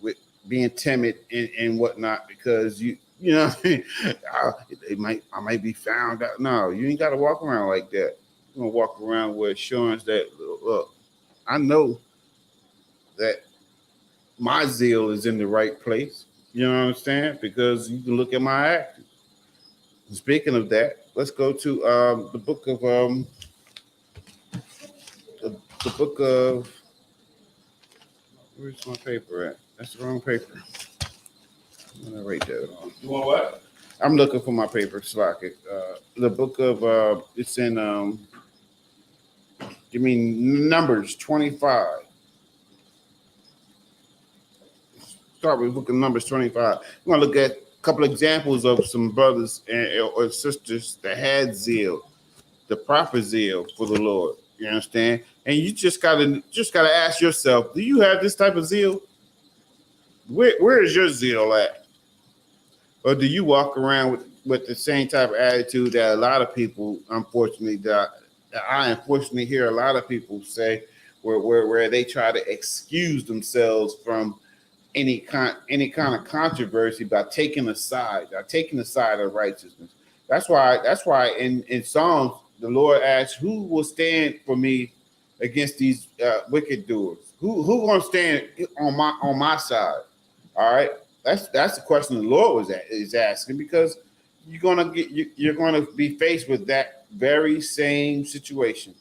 with being timid and whatnot, because you know what I mean? I might be found out. No, you ain't got to walk around like that. You're gonna walk around with assurance that, look, I know that my zeal is in the right place. You know what I'm saying? Because you can look at my actions. Speaking of that, let's go to the book of the book of, where's my paper at? That's the wrong paper. I'm gonna write that on. You want what? I'm looking for my paper, Slack it. The book of it's in give me Numbers 25. Start with book of Numbers 25. We're gonna look at a couple examples of some brothers or sisters that had zeal, the proper zeal for the Lord. You understand? And you just gotta ask yourself, do you have this type of zeal? Where is your zeal at? Or do you walk around with the same type of attitude that a lot of people, unfortunately, that I unfortunately hear a lot of people say, where they try to excuse themselves from any kind of controversy by taking a side of righteousness. That's why in Psalms the Lord asks, who will stand for me against these wicked doers? Who gonna stand on my side? All right, that's the question the Lord is asking, because you're gonna be faced with that very same situation.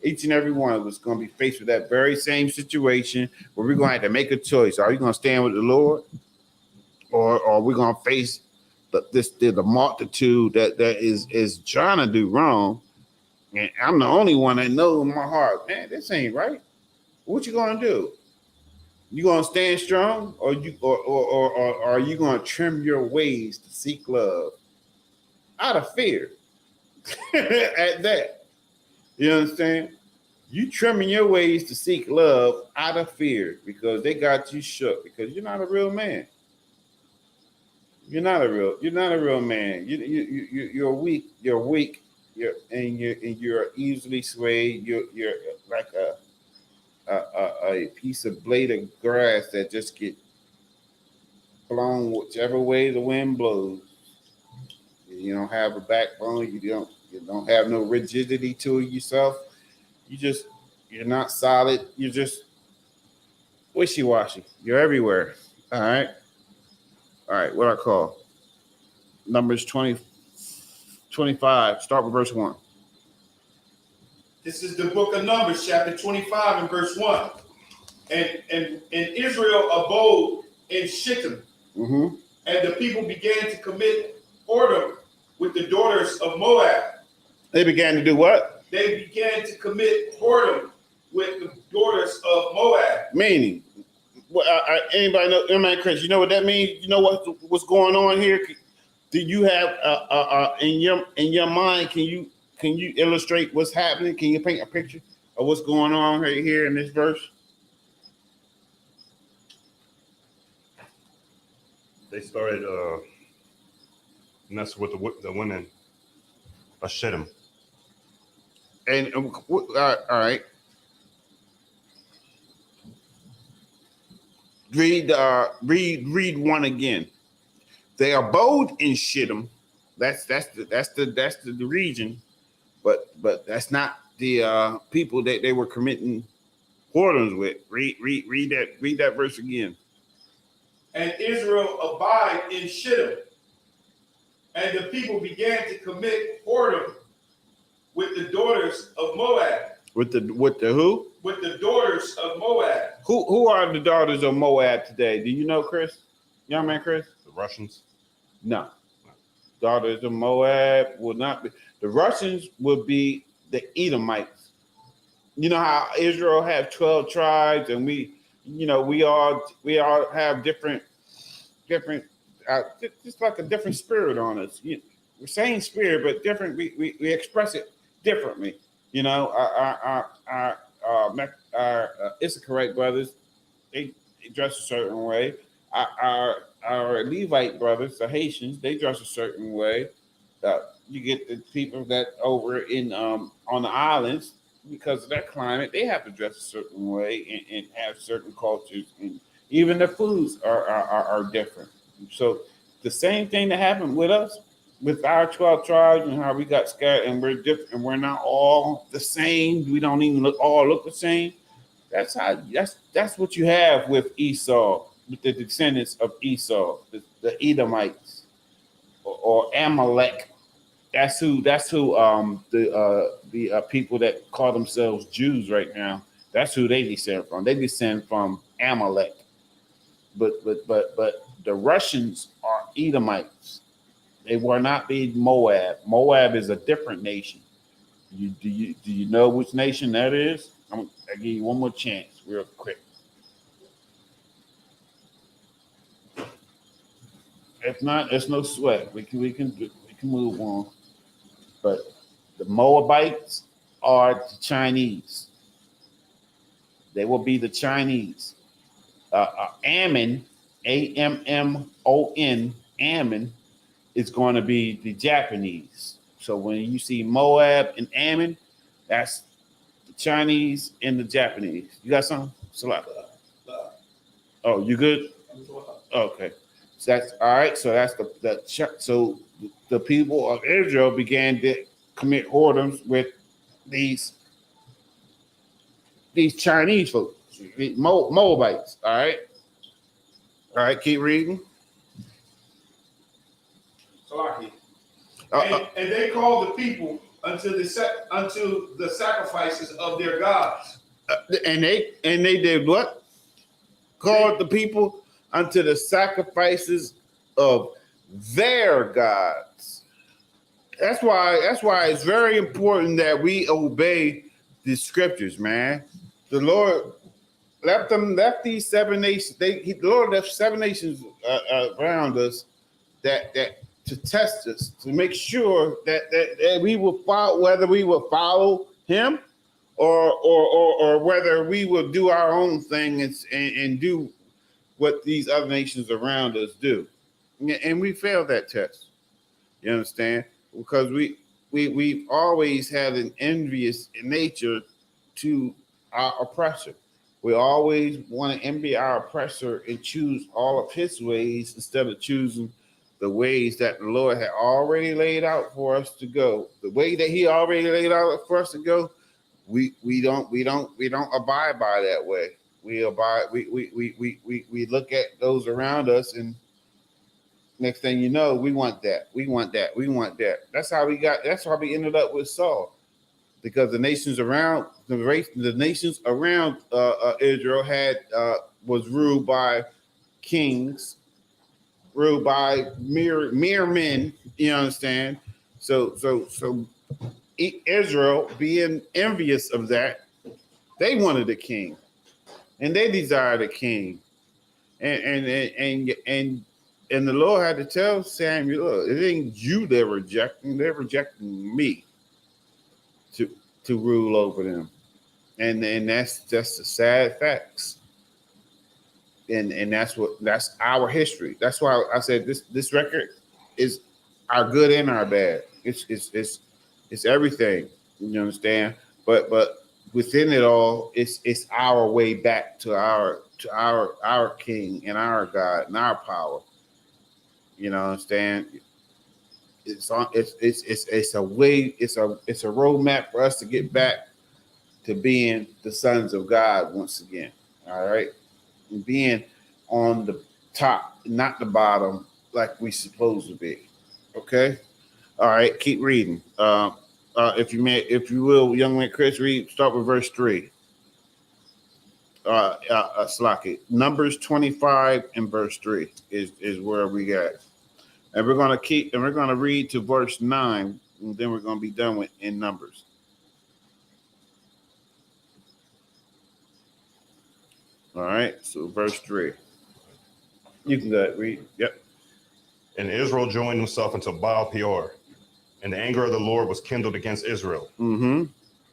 Each and every one of us going to be faced with that very same situation where we're going to have to make a choice. Are you going to stand with the Lord, or are we going to face the multitude that is trying to do wrong? And I'm the only one that knows in my heart, man, this ain't right. What you going to do? You going to stand strong, or are you going to trim your ways to seek love out of fear? At that. You understand? You trimming your ways to seek love out of fear because they got you shook, because you're not a real man. You're not a real man. You're weak. You're easily swayed. You're like a piece of blade of grass that just get blown whichever way the wind blows. You don't have a backbone. You don't have no rigidity to yourself. You're not solid. You're just wishy-washy. You're everywhere. All right. All right. What I call Numbers 25. Start with verse 1. This is the book of Numbers, chapter 25 and verse 1. And Israel abode in Shittim, Mm-hmm. and the people began to commit whoredom with the daughters of Moab. They began to do what? They began to commit whoredom with the daughters of Moab. Meaning, anybody know? Man, Chris, you know what that means? You know what's going on here? Do you have in your mind? Can you illustrate what's happening? Can you paint a picture of what's going on right here in this verse? They started messing with the women of Shittim. And all right. Read one again. They abode in Shittim. That's the region, but that's not the people that they were committing whoredoms with. Read that verse again. And Israel abide in Shittim, and the people began to commit whoredom with the daughters of Moab. With the who? With the daughters of Moab. Who are the daughters of Moab today? Do you know, Chris? Young man, Chris? The Russians? No. Daughters of Moab will not be. The Russians would be the Edomites. You know how Israel have 12 tribes, and we all have different, just like a different spirit on us. We're same spirit, but different. We express it differently. You know, our Issacharite brothers, they dress a certain way. Our Levite brothers, the Haitians, they dress a certain way. You get the people that over in on the islands, because of that climate, they have to dress a certain way and have certain cultures, and even the foods are different. So the same thing that happened with us, with our 12 tribes, and how we got scattered, and we're different, and we're not all the same. We don't even all look the same. That's what you have with Esau, with the descendants of Esau, the Edomites, or Amalek. That's who the people that call themselves Jews right now. That's who they descend from. They descend from Amalek. But the Russians are Edomites. They will not be Moab. Moab is a different nation. Do you know which nation that is? I'll give you one more chance, real quick. If not, there's no sweat. We can move on. But the Moabites are the Chinese. They will be the Chinese. Ammon, Ammon, Ammon is going to be the Japanese. So when you see Moab and Ammon, that's the Chinese and the Japanese. You got something? Salah. Oh, you good? Okay. So that's all right. So that's so the people of Israel began to commit whoredoms with these Chinese folks, Moabites. All right. Keep reading. And they called the people unto the sacrifices of their gods. And they did what? Called the people unto the sacrifices of their gods. That's why it's very important that we obey the scriptures, man. The Lord left these 7 nations. The Lord left 7 nations around us that to test us, to make sure that we will follow, whether we will follow Him or whether we will do our own thing and do what these other nations around us do. And we failed that test. You understand? Because we've always had an envious nature to our oppressor. We always want to envy our oppressor and choose all of his ways instead of choosing the ways that the Lord had already laid out for us to go. The way that He already laid out for us to go, we don't abide by that way. We abide. We look at those around us, and next thing you know, we want that. We want that. We want that. That's how we got. That's how we ended up with Saul, because the nations around the nations around Israel was ruled by kings, ruled by mere men. You understand? So Israel, being envious of that, they wanted a king, and they desired a king, and the Lord had to tell Samuel, look, it ain't you they're rejecting me to rule over them, and that's just the sad facts, and that's our history. That's why I said this record is our good and our bad. It's everything, you understand? But within it all, it's our way back to our King and our God and our power. You know, understand? It's a way. It's a roadmap for us to get back to being the sons of God once again. All right, and being on the top, not the bottom, like we supposed to be. Okay. All right. Keep reading. If you will, young man Chris, start with verse 3. Slocky. Numbers 25 and verse 3 is where we got. And we're gonna read to verse 9, and then we're gonna be done with in Numbers. All right, so verse 3. You can go ahead, read. Yep. And Israel joined himself unto Baal Peor, and the anger of the Lord was kindled against Israel. Mm-hmm.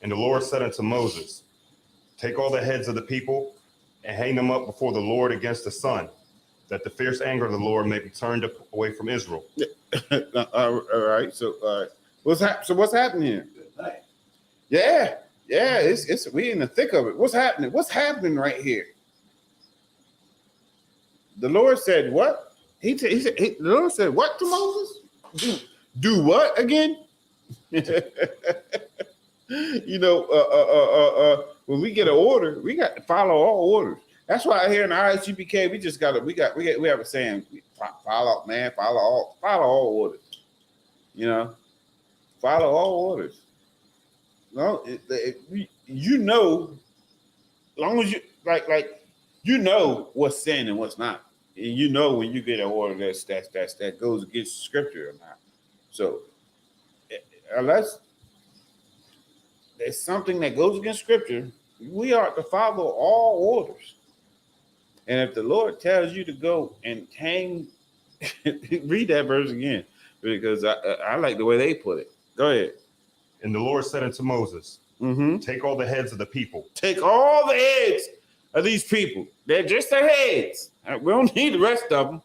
And the Lord said unto Moses, take all the heads of the people and hang them up before the Lord against the sun, that the fierce anger of the Lord may be turned away from Israel. All right. So what's happening here? Yeah. It's we in the thick of it. What's happening? What's happening right here? The Lord said what? The Lord said what to Moses? Do what again? You know, when we get an order, we got to follow all orders. That's why here in the ISUPK, we have a saying, follow all orders. You know, follow all orders. No, you know, as long as you like you know what's sin and what's not, and you know when you get an order that goes against scripture or not. So unless there's something that goes against scripture, we are to follow all orders. And if the Lord tells you to go and hang, read that verse again, because I like the way they put it. Go ahead. And the Lord said unto Moses, take all the heads of the people. Take all the heads of these people. They're just their heads. We don't need the rest of them.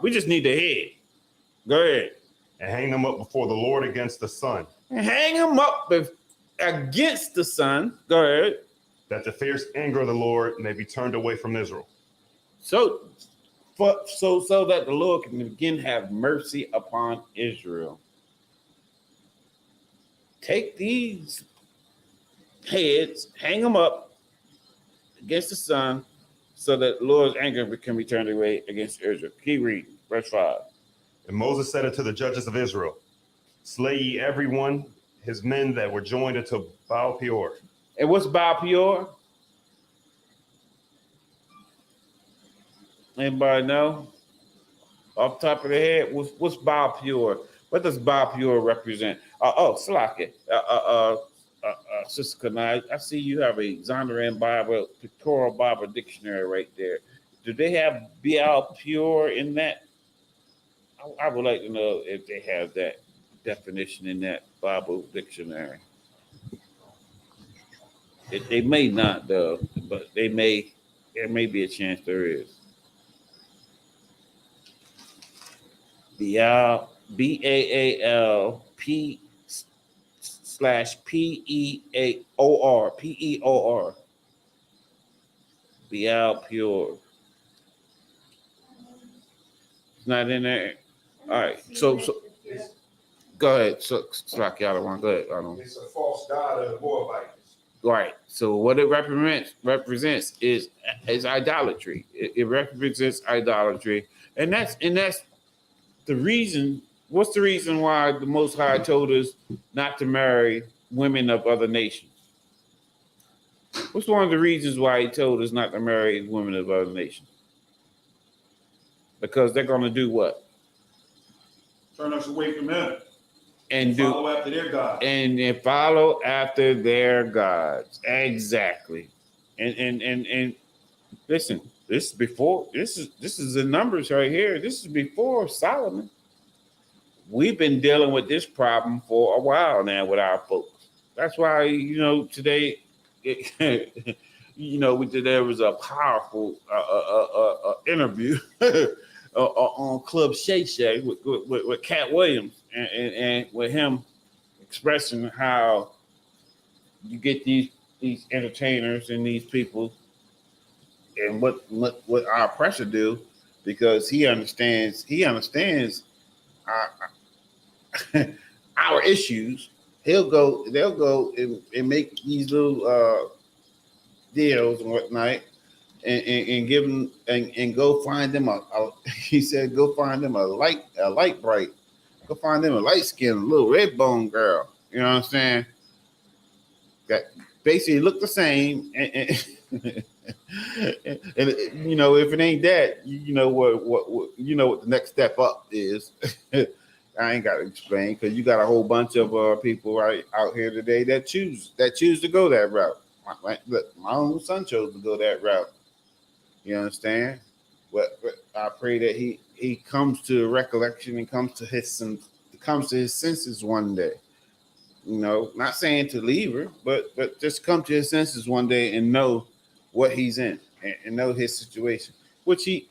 We just need the head. Go ahead. And hang them up before the Lord against the sun. And hang them up against the sun. Go ahead. That the fierce anger of the Lord may be turned away from Israel. So that the Lord can again have mercy upon Israel. Take these heads, hang them up against the sun, so that the Lord's anger can be turned away against Israel. Keep reading, verse 5. And Moses said unto the judges of Israel, slay ye every one his men that were joined unto Baal Peor. And what's Baal Peor? Anybody know? Off the top of the head, what's Baal Peor? What does Baal Peor represent? Slaki. Sister Kanai, I see you have a Zondervan Bible, Pictorial Bible Dictionary right there. Do they have Baal Peor in that? I would like to know if they have that definition in that Bible dictionary. They may not, though, but there may be a chance there is. Baal, BAALP/PEOR. PEOR. Baal Pure. It's not in there. All right. So go ahead. So Slack, y'all one. Go ahead. It's a false god of the Moabites. Right. So what it represents is idolatry. It represents idolatry, and that's the reason. What's the reason why the Most High told us not to marry women of other nations? What's one of the reasons why He told us not to marry women of other nations? Because they're going to do what? Turn us away from Him. And follow after their gods. And follow after their gods. Exactly. And listen, this is the numbers right here. This is before Solomon. We've been dealing with this problem for a while now with our folks. That's why, today, there was a powerful interview on Club Shay Shay with Cat Williams and with him expressing how you get these entertainers and these people and what our oppressor do, because he understands our issues. They'll go and make these little deals and whatnot, and give them and go find them he said go find them a light bright, go find them a light skinned little red bone girl. You know what I'm saying? That basically look the same, and if it ain't that, what the next step up is. I ain't got to explain, because you got a whole bunch of people right out here today that choose to go that route. My own son chose to go that route. You understand? But I pray that he comes to recollection and comes to his senses one day. Not saying to leave her, but just come to his senses one day and know what he's in and know his situation, which he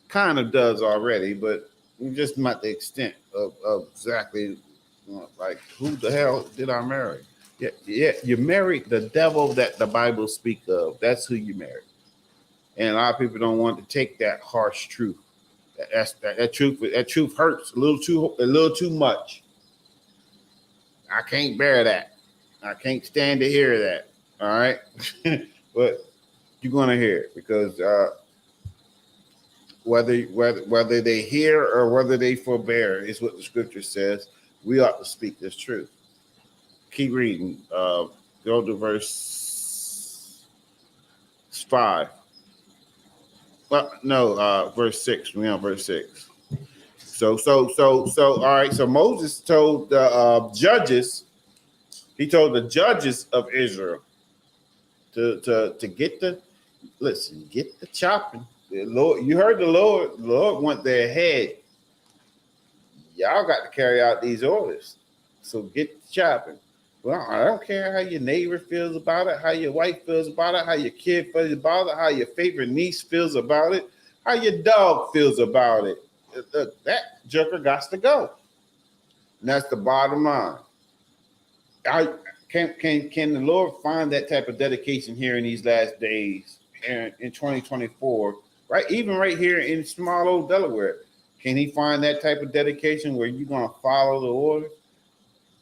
kind of does already, but just not the extent of exactly like who the hell did I marry? Yeah, you married the devil that the Bible speaks of. That's who you married. And a lot of people don't want to take that harsh truth. That truth hurts a little too much. I can't bear that. I can't stand to hear that. All right, but you're gonna hear it, because whether they hear or whether they forbear is what the scripture says. We ought to speak this truth. Keep reading. Go to verse 5. Well, no, verse 6. We're on verse 6. So, all right. So Moses told the judges. He told the judges of Israel to get the chopping. The Lord, you heard the Lord. The Lord want their head. Y'all got to carry out these orders. So get the chopping. Well, I don't care how your neighbor feels about it, how your wife feels about it, how your kid feels about it, how your favorite niece feels about it, how your dog feels about it. That joker got to go. And that's the bottom line. Can the Lord find that type of dedication here in these last days in 2024? Right, even right here in small old Delaware, can He find that type of dedication where you're gonna follow the order?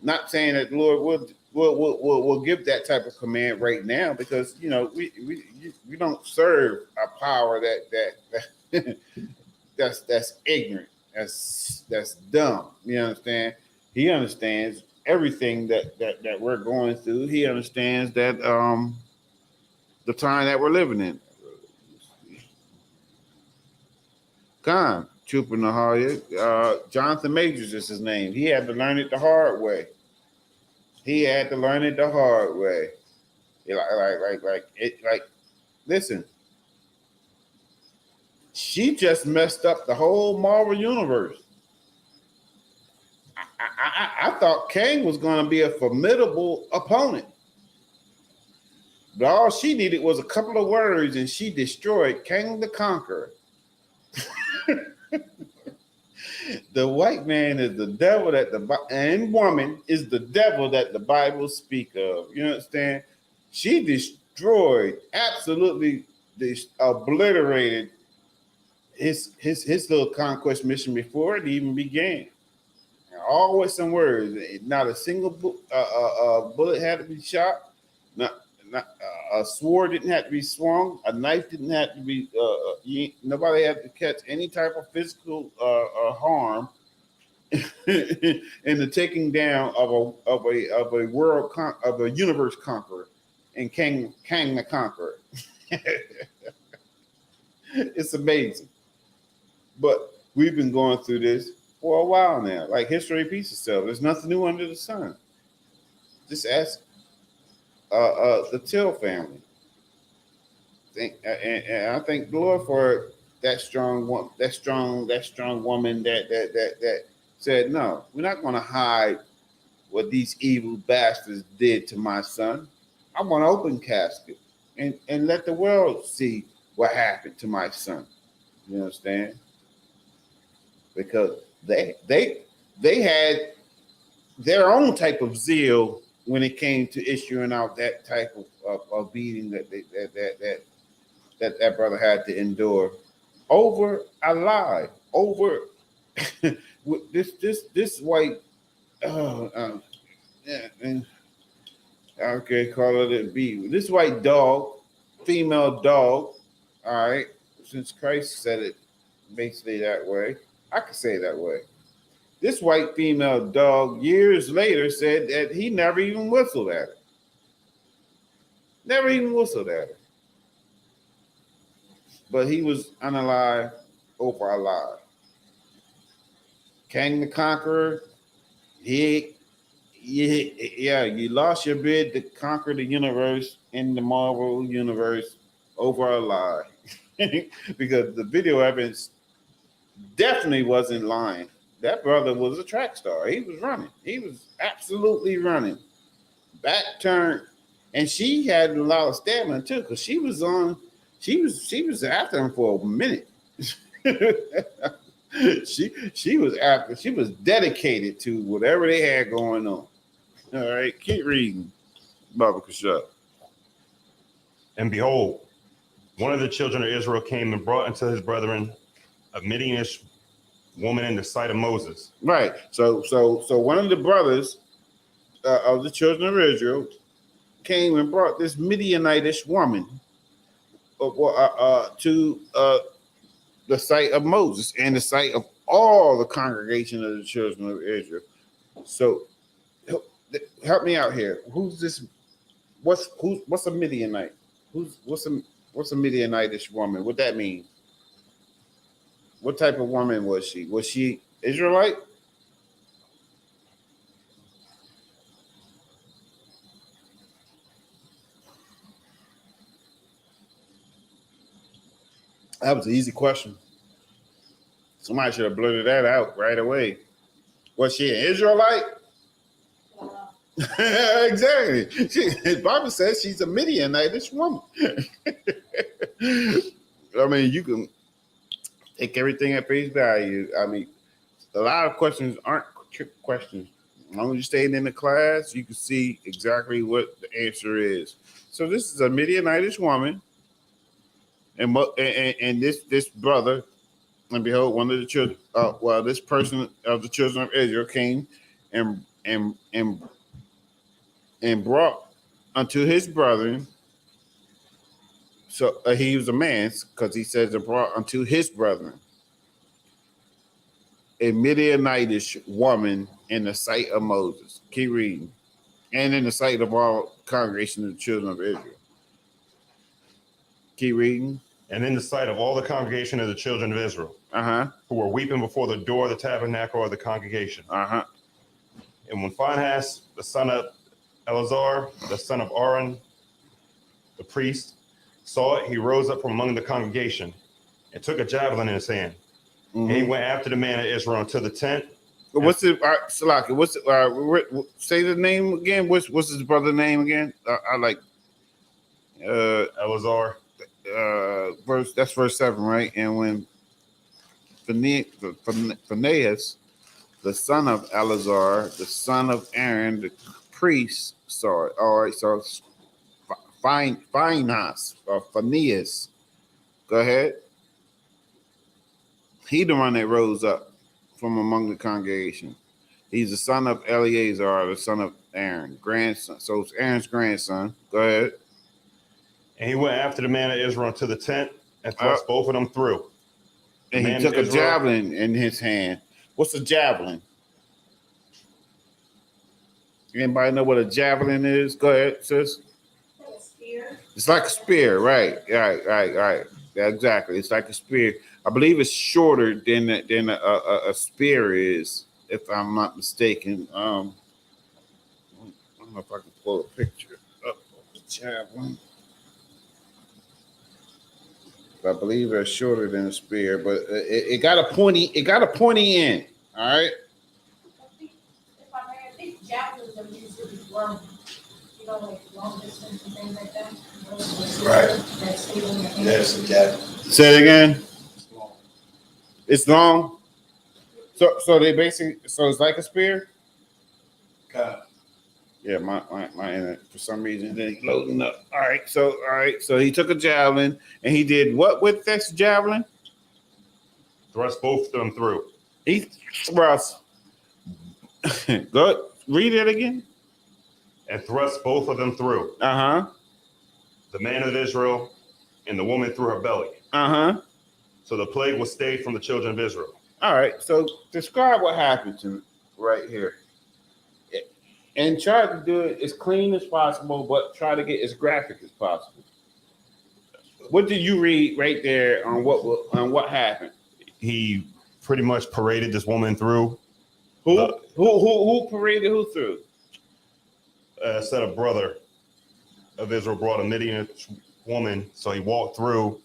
Not saying that the Lord will give that type of command right now, because we don't serve a power that's ignorant, that's dumb. You understand? He understands everything that we're going through. He understands that the time that we're living in. Khan, Trooper Naharia, Jonathan Majors is his name. He had to learn it the hard way. Listen, she just messed up the whole Marvel universe. I thought Kang was going to be a formidable opponent, but all she needed was a couple of words, and she destroyed Kang the Conqueror. The white man is the devil and woman is the devil that the Bible speak of. You understand? She destroyed, absolutely obliterated his little conquest mission before it even began. All with some words. Not a single bullet had to be shot. a sword didn't have to be swung. A knife didn't have to be. Nobody had to catch any type of physical harm in the taking down of a world of a universe conqueror and Kang the Conqueror. It's amazing, but we've been going through this for a while now. Like history repeats itself. There's nothing new under the sun. Just ask the Till family. And I thank the Lord for that strong woman that said, no, we're not going to hide what these evil bastards did to my son. I want an open casket and let the world see what happened to my son. You understand? Because they had their own type of zeal when it came to issuing out that type of beating that brother had to endure over a lie, over this white okay, call it a B. This white dog, female dog, all right, since Christ said it basically that way, I could say it that way. This white female dog years later said that he never even whistled at her. Never even whistled at her. But he was unalive over a lie. Kang the Conqueror, you lost your bid to conquer the universe in the Marvel universe over a lie. Because the video evidence definitely wasn't lying. That brother was a track star. He was running. He was absolutely running. Back turn. And she had a lot of stamina too, because she was after him for a minute. she was dedicated to whatever they had going on. All right, keep reading, Baba Kashab. And behold, one of the children of Israel came and brought unto his brethren a Midianish woman in the sight of Moses. Right. So one of the brothers of the children of Israel came and brought this Midianitish woman to the sight of Moses and the sight of all the congregation of the children of Israel. So help me out here. Who's this? What's a Midianite? What's a Midianitish woman? What that mean? What type of woman was she? Was she Israelite? That was an easy question. Somebody should have blurted that out right away. Was she an Israelite? Exactly. The Bible says she's a Midianitish woman. I mean, you can take everything at face value. I mean, a lot of questions aren't trick questions. As long as you stay in the class, you can see exactly what the answer is. So this is a Midianitish woman, and this brother, and behold, one of the children. This person of the children of Israel came and brought unto his brethren. So he was a man, because he says and brought unto his brethren a Midianitish woman in the sight of Moses. Keep reading. And in the sight of all congregation of the children of Israel. Keep reading. And in the sight of all the congregation of the children of Israel, who were weeping before the door of the tabernacle of the congregation. And when Phinehas, the son of Eleazar, the son of Aaron, the priest, saw it, he rose up from among the congregation and took a javelin in his hand. And he went after the man of Israel unto the tent. What's it, Salaki? What's it? Say the name again. What's his brother's name again? I like Eleazar. That's verse 7, right? And when Phinehas, the son of Eleazar, the son of Aaron, the priest, saw it. All right, so Phinehas or Phinehas. Go ahead. He the one that rose up from among the congregation. He's the son of Eleazar, the son of Aaron, grandson. So it's Aaron's grandson. Go ahead. And he went after the man of Israel into the tent and thrust both of them through. And he took a javelin in his hand. What's a javelin? Anybody know what a javelin is? Go ahead, sis. Like a spear. It's like a spear, right? Right. Yeah, exactly. It's like a spear. I believe it's shorter than a spear is, if I'm not mistaken. I don't know if I can pull a picture up of the javelin. I believe it's shorter than a spear, but it got a pointy. It got a pointy end. All right. I think javelins are used to be long, like long distance and things like that. Right. Yes, a javelin. Say it again. It's long. So they basically it's like a spear. God. Yeah, my internet for some reason it ain't loading up. All right, so he took a javelin and he did what with this javelin? Thrust both of them through. He thrust. Go read it again. And thrust both of them through. Uh-huh. The man of Israel and the woman through her belly. Uh-huh. So the plague was stayed from the children of Israel. All right, so describe what happened to me right here. And try to do it as clean as possible, but try to get as graphic as possible. What did you read right there on what happened? He pretty much paraded this woman through. Who paraded who through? Said a brother of Israel brought a Midianite woman, so he walked through.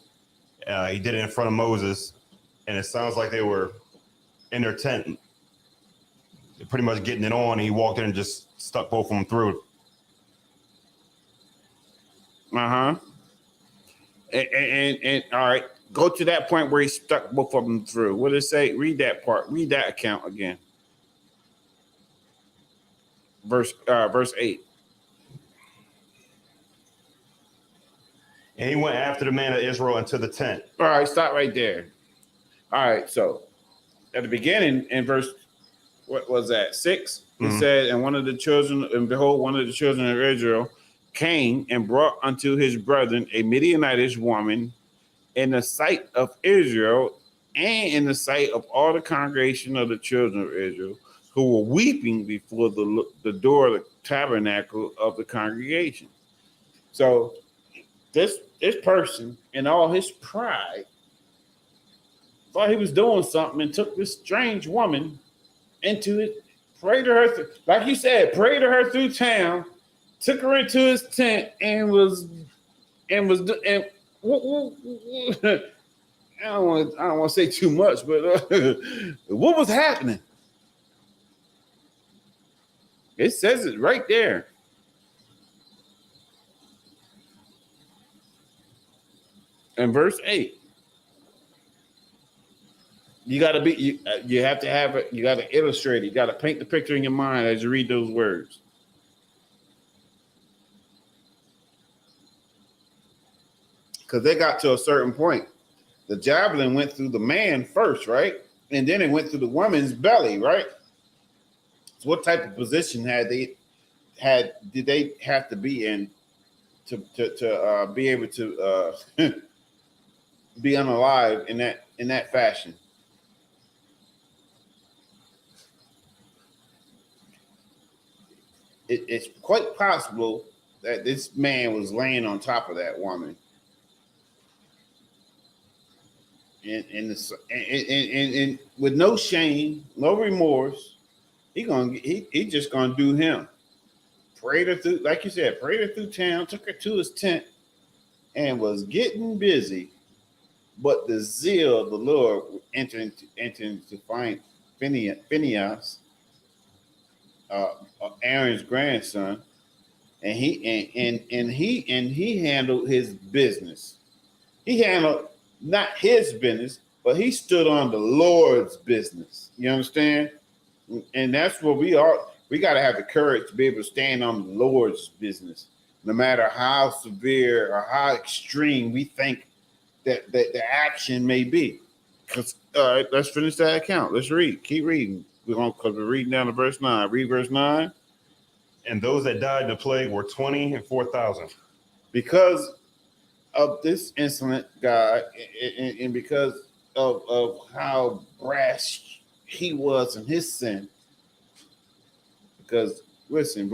He did it in front of Moses, and it sounds like they were in their tent. They're pretty much getting it on, and he walked in and just stuck both of them through. Uh-huh. And all right, go to that point where he stuck both of them through. What did it say? Read that part. Read that account again. Verse 8. And he went after the man of Israel into the tent. All right, stop right there. All right, so at the beginning in verse, what was that, 6? He said, and behold, one of the children of Israel came and brought unto his brethren a Midianitish woman in the sight of Israel and in the sight of all the congregation of the children of Israel, who were weeping before the door of the tabernacle of the congregation. So this person, in all his pride, thought he was doing something and took this strange woman into it, prayed to her, like you said, prayed to her through town, took her into his tent, and I don't want to say too much, but what was happening? It says it right there. In verse 8. You got to be, you have to have it, you got to illustrate it. You got to paint the picture in your mind as you read those words. Because they got to a certain point. The javelin went through the man first, right? And then it went through the woman's belly, right? So what type of position did they have to be in to be able to be unalive in that fashion? It's quite possible that this man was laying on top of that woman, and with no shame, no remorse. He just gonna do him. Prayed her through, like you said, prayed her through town, took her to his tent, and was getting busy. But the zeal of the Lord entered into find Phinehas, Aaron's grandson, and he handled his business. He handled not his business, but he stood on the Lord's business. You understand? And that's what we are. We got to have the courage to be able to stand on the Lord's business, no matter how severe or how extreme we think that the action may be. Because all right, let's finish that account. Let's read. Keep reading. Because we're reading down to verse 9. Read verse 9. And those that died in the plague were 20 and 4,000. Because of this insolent God, and because of how brash he was in his sin. Because listen,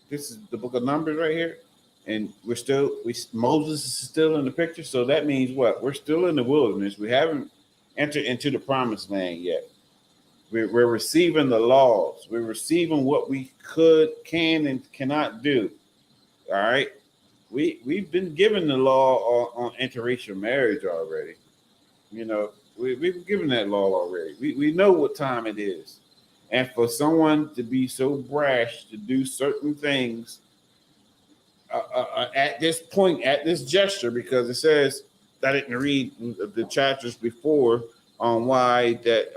this is the book of Numbers right here, and Moses is still in the picture. So that means what? We're still in the wilderness. We haven't entered into the promised land yet. We're receiving the laws. We're receiving what we can, and cannot do. All right. We've been given the law on interracial marriage already. You know, we've been given that law already. We know what time it is. And for someone to be so brash to do certain things at this point, at this gesture, because it says, I didn't read the chapters before on why that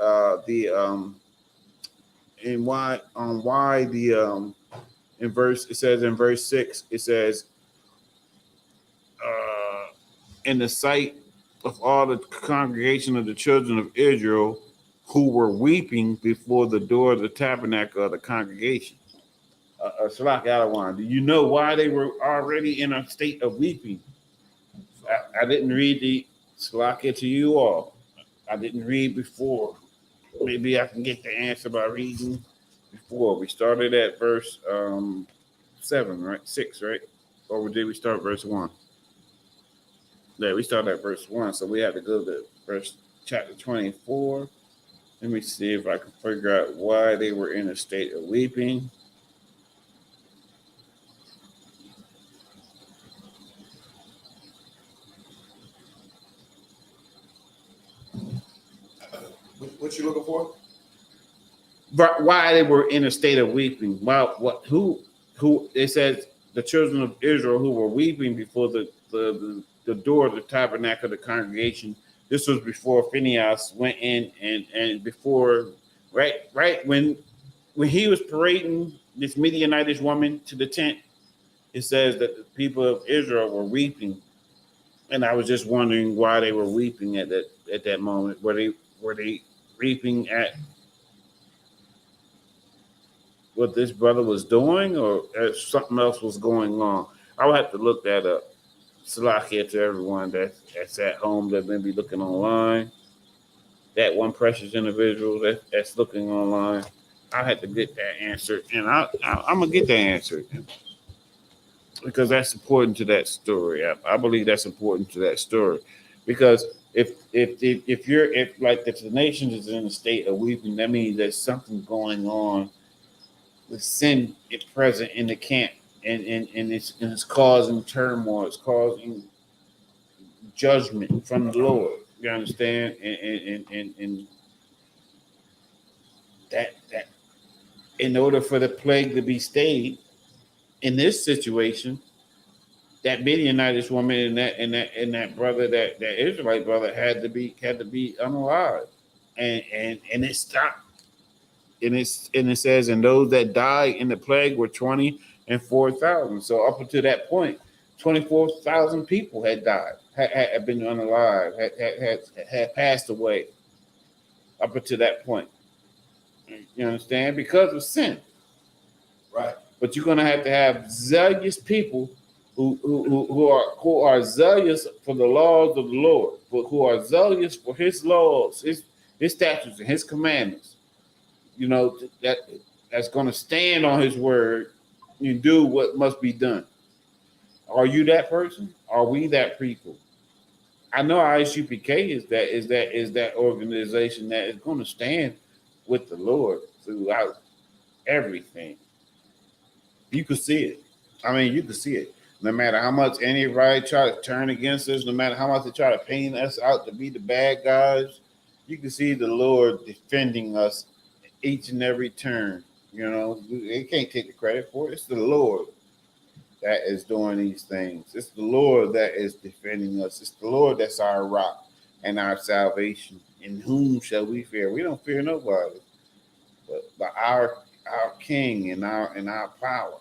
in verse, it says in verse 6, it says, in the sight of all the congregation of the children of Israel who were weeping before the door of the tabernacle of the congregation. Salak Alawan, do you know why they were already in a state of weeping? I didn't read the Salakia to you all. I didn't read before. Maybe I can get the answer by reading before. We started at verse 7, right? 6, right? Or did we start verse 1? Yeah, we started at verse 1, so we have to go to verse chapter 24. Let me see if I can figure out why they were in a state of weeping. What you looking for? Why they were in a state of weeping? Well, who? It says the children of Israel who were weeping before the door of the tabernacle of the congregation. This was before Phinehas went in and before right when he was parading this Midianitish woman to the tent. It says that the people of Israel were weeping, and I was just wondering why they were weeping at that moment. Were they weeping at what this brother was doing, or something else was going on? I would have to look that up. Salakia to everyone that's at home that may be looking online. That one precious individual that's looking online. I had to get that answered, and I'm gonna get that answered because that's important to that story. I believe that's important to that story because if like the nation is in a state of weeping, that means there's something going on with sin present in the camp, and it's causing turmoil. It's causing judgment from the Lord. You understand? And that in order for the plague to be stayed in this situation, that Midianitish woman and that brother, that Israelite brother had to be unalive, and it stopped. And it says, and those that died in the plague were 20 and 4,000. So up until that point, 24,000 people had died, had been unalive, had passed away up until that point. You understand? Because of sin. Right. But you're gonna have to have zealous people who are zealous for the laws of the Lord, but who are zealous for his laws, his statutes and his commandments. You know, that's going to stand on his word and do what must be done. Are you that person? Are we that people? I know ISUPK is that organization that is going to stand with the Lord throughout everything. You can see it. I mean, you can see it. No matter how much anybody try to turn against us, no matter how much they try to paint us out to be the bad guys, you can see the Lord defending us each and every turn. You know, they can't take the credit for it. It's the Lord that is doing these things. It's the Lord that is defending us. It's the Lord that's our rock and our salvation. In whom shall we fear? We don't fear nobody, but our King and our power.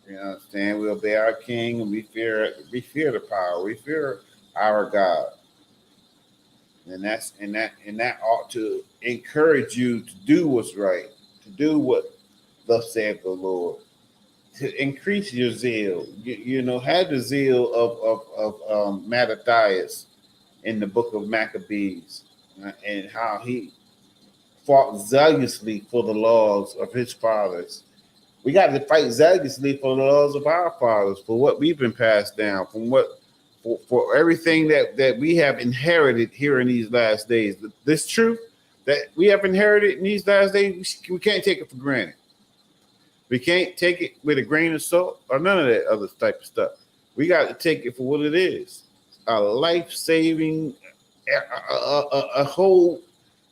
You understand? We obey our King and we fear the power. We fear our God. And that ought to encourage you to do what's right, to do what thus saith the Lord. to increase your zeal. Have the zeal of Mattathias in the book of Maccabees, and how he fought zealously for the laws of his fathers. We got to fight zealously for the laws of our fathers, for what we've been passed down, for everything that we have inherited here in these last days. This truth that we have inherited in these last days, we can't take it for granted. We can't take it with a grain of salt or none of that other type of stuff. We got to take it for what it is. A life-saving, a whole,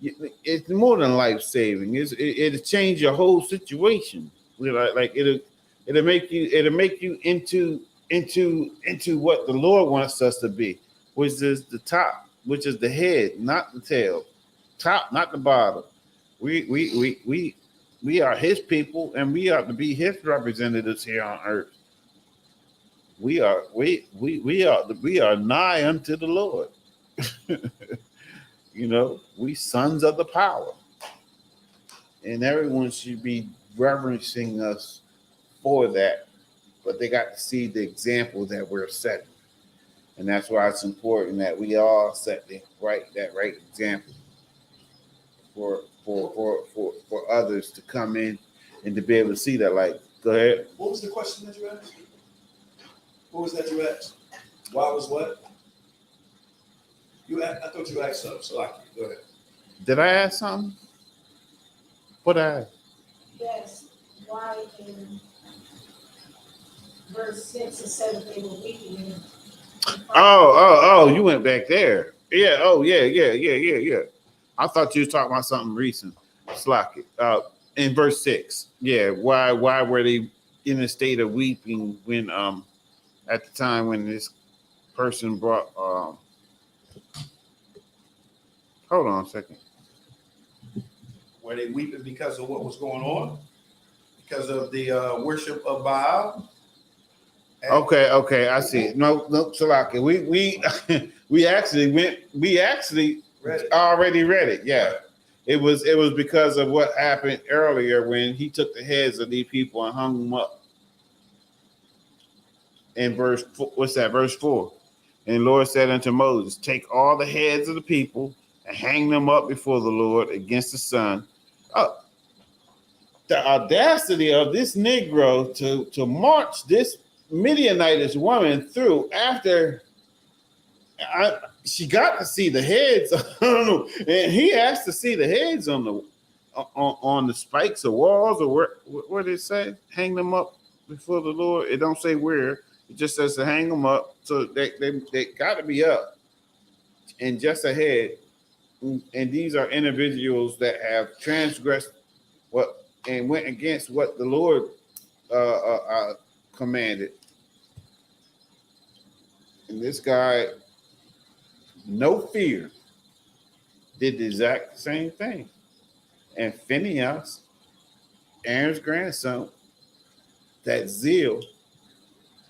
it's more than life-saving. It'll change your whole situation. Like it'll make you into what the Lord wants us to be, which is the top, which is the head, not the tail. Top, not the bottom. We are his people, and we are to be his representatives here on earth. We are nigh unto the Lord. We sons of the power. And everyone should be reverencing us for that. But they got to see the example that we're setting. And that's why it's important that we all set that right example for others to come in and to be able to see that. Like, go ahead. What was the question that you asked? What was that you asked? Why was what? I thought you asked something. So go ahead. Did I ask something? What I asked? Yes. Why in verse 6 and 7 they were weeping? Oh, you went back there. Yeah. Oh, yeah. I thought you were talking about something recent. Slack it. In verse 6. Yeah. Why were they in a state of weeping when at the time when this person brought hold on a second. Were they weeping because of what was going on? Because of the worship of Baal? Okay, I see. No, Salaki. We actually already read it. Yeah. It was because of what happened earlier when he took the heads of these people and hung them up. In verse 4. And the Lord said unto Moses, take all the heads of the people and hang them up before the Lord against the sun. The audacity of this Negro to march this Midianitish woman through after she got to see the heads. I don't know, and he asked to see the heads on the spikes or walls, or where did it say? Hang them up before the Lord. It don't say where. It just says to hang them up. So they got to be up and just ahead. And these are individuals that have transgressed and went against what the Lord commanded. And this guy, no fear, did the exact same thing. And Phinehas, Aaron's grandson, that zeal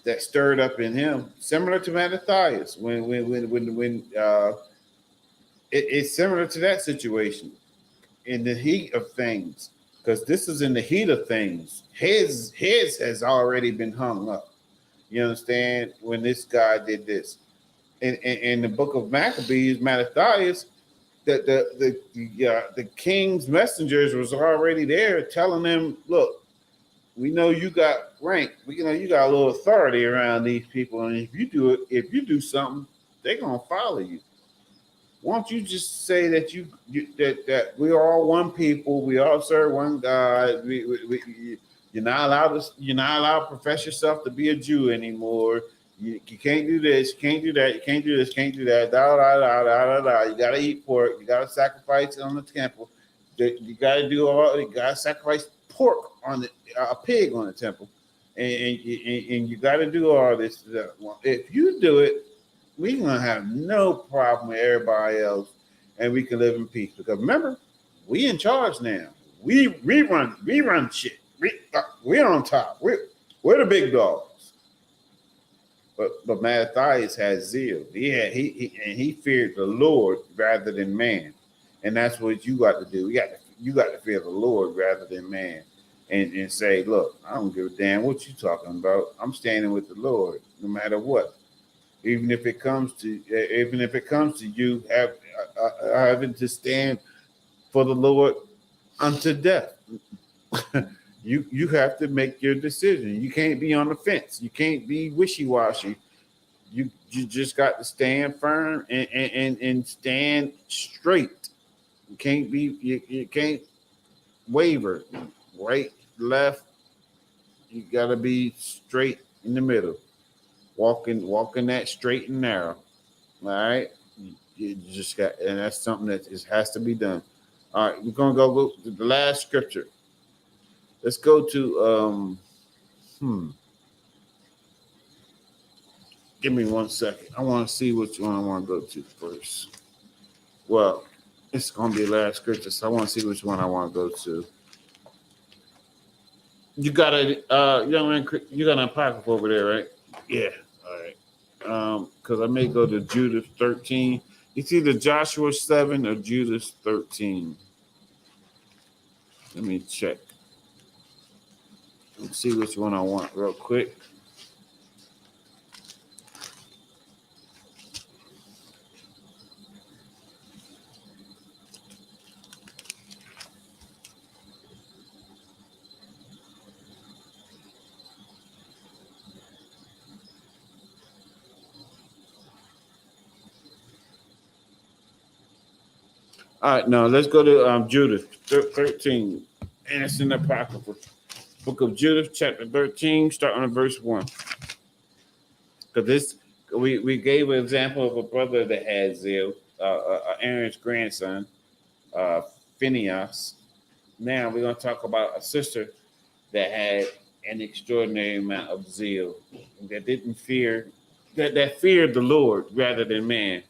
that stirred up in him, similar to Mattathias, it's similar to that situation in the heat of things, because this is in the heat of things. His has already been hung up. You understand? When this guy did this, in the book of Maccabees, Mattathias, the king's messengers was already there telling them, look, we know you got rank. We know you got a little authority around these people, and if you do something, they're gonna follow you. Why don't you just say that that we're all one people, we all serve one God. You're not allowed to profess yourself to be a Jew anymore. You can't do this, you can't do that, you can't do this, can't do that. You gotta eat pork, you gotta sacrifice on the temple. You gotta sacrifice pork on a pig on the temple, and you gotta do all this. If you do it, we're gonna have no problem with everybody else, and we can live in peace. Because remember, we in charge now. We run shit. We're on top. We're the big dogs. But Mattathias had zeal. He feared the Lord rather than man, and that's what you got to do. You got to fear the Lord rather than man. and say, look, I don't give a damn what you talking about. I'm standing with the Lord no matter what. Even if it comes to you having to stand for the Lord unto death. You have to make your decision. You can't be on the fence. You can't be wishy-washy. You just got to stand firm and stand straight. You can't waver. Right, left. You gotta be straight in the middle. Walking that straight and narrow. All right. You just got, and that's something that has to be done. All right, we're gonna go to the last scripture. Let's go to Give me 1 second. I want to see which one I want to go to first. Well, it's gonna be the last scripture, so I want to see which one I want to go to. You got a young man, you got an apocrypha over there, right? Yeah. All right. Because I may go to Judith 13. It's either Joshua 7 or Judith 13. Let me check. Let's see which one I want real quick. All right, now let's go to Judith 13, and it's in the Apocrypha. Book of Judith, chapter 13, starting on verse 1. Because this, we gave an example of a brother that had zeal, Aaron's grandson, Phineas. Now we're going to talk about a sister that had an extraordinary amount of zeal, that didn't fear, that feared the Lord rather than man.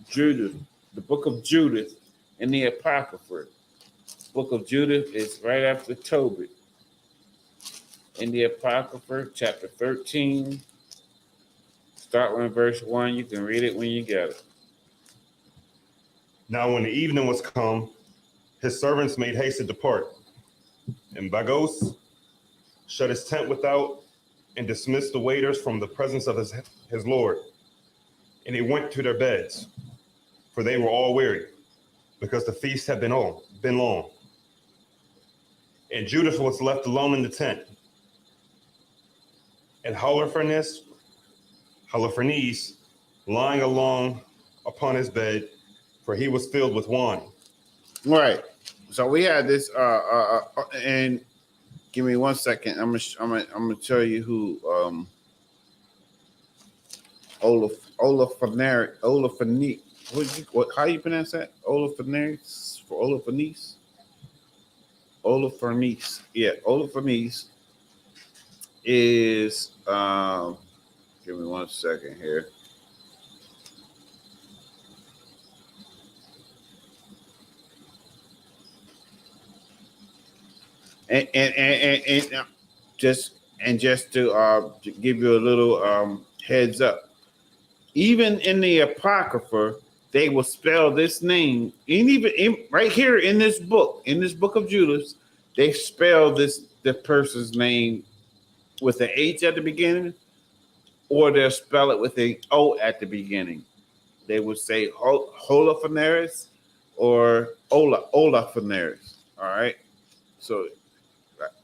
Judith. The book of Judith in the Apocrypha. Book of Judith is right after Tobit. In the Apocrypha, chapter 13, start with verse 1. You can read it when you get it. Now when the evening was come, his servants made haste to depart. And Bagos shut his tent without and dismissed the waiters from the presence of his lord. And they went to their beds, for they were all weary, because the feast had been long. And Judith was left alone in the tent. And Holofernes, lying alone upon his bed, for he was filled with wine. Right. So we had this, and give me 1 second. I'm gonna tell you who Olaphanes. How you pronounce that? Olaphanes for Olaphanes. Olaphanes. Yeah, Olaphanes is. Give me 1 second here. And just to give you a little heads up, even in the Apocrypha, they will spell this name, and even right here in this book of Judith, they spell the person's name with an H at the beginning, or they'll spell it with an O at the beginning. They would say Holofernes or Olaphanes. All right. So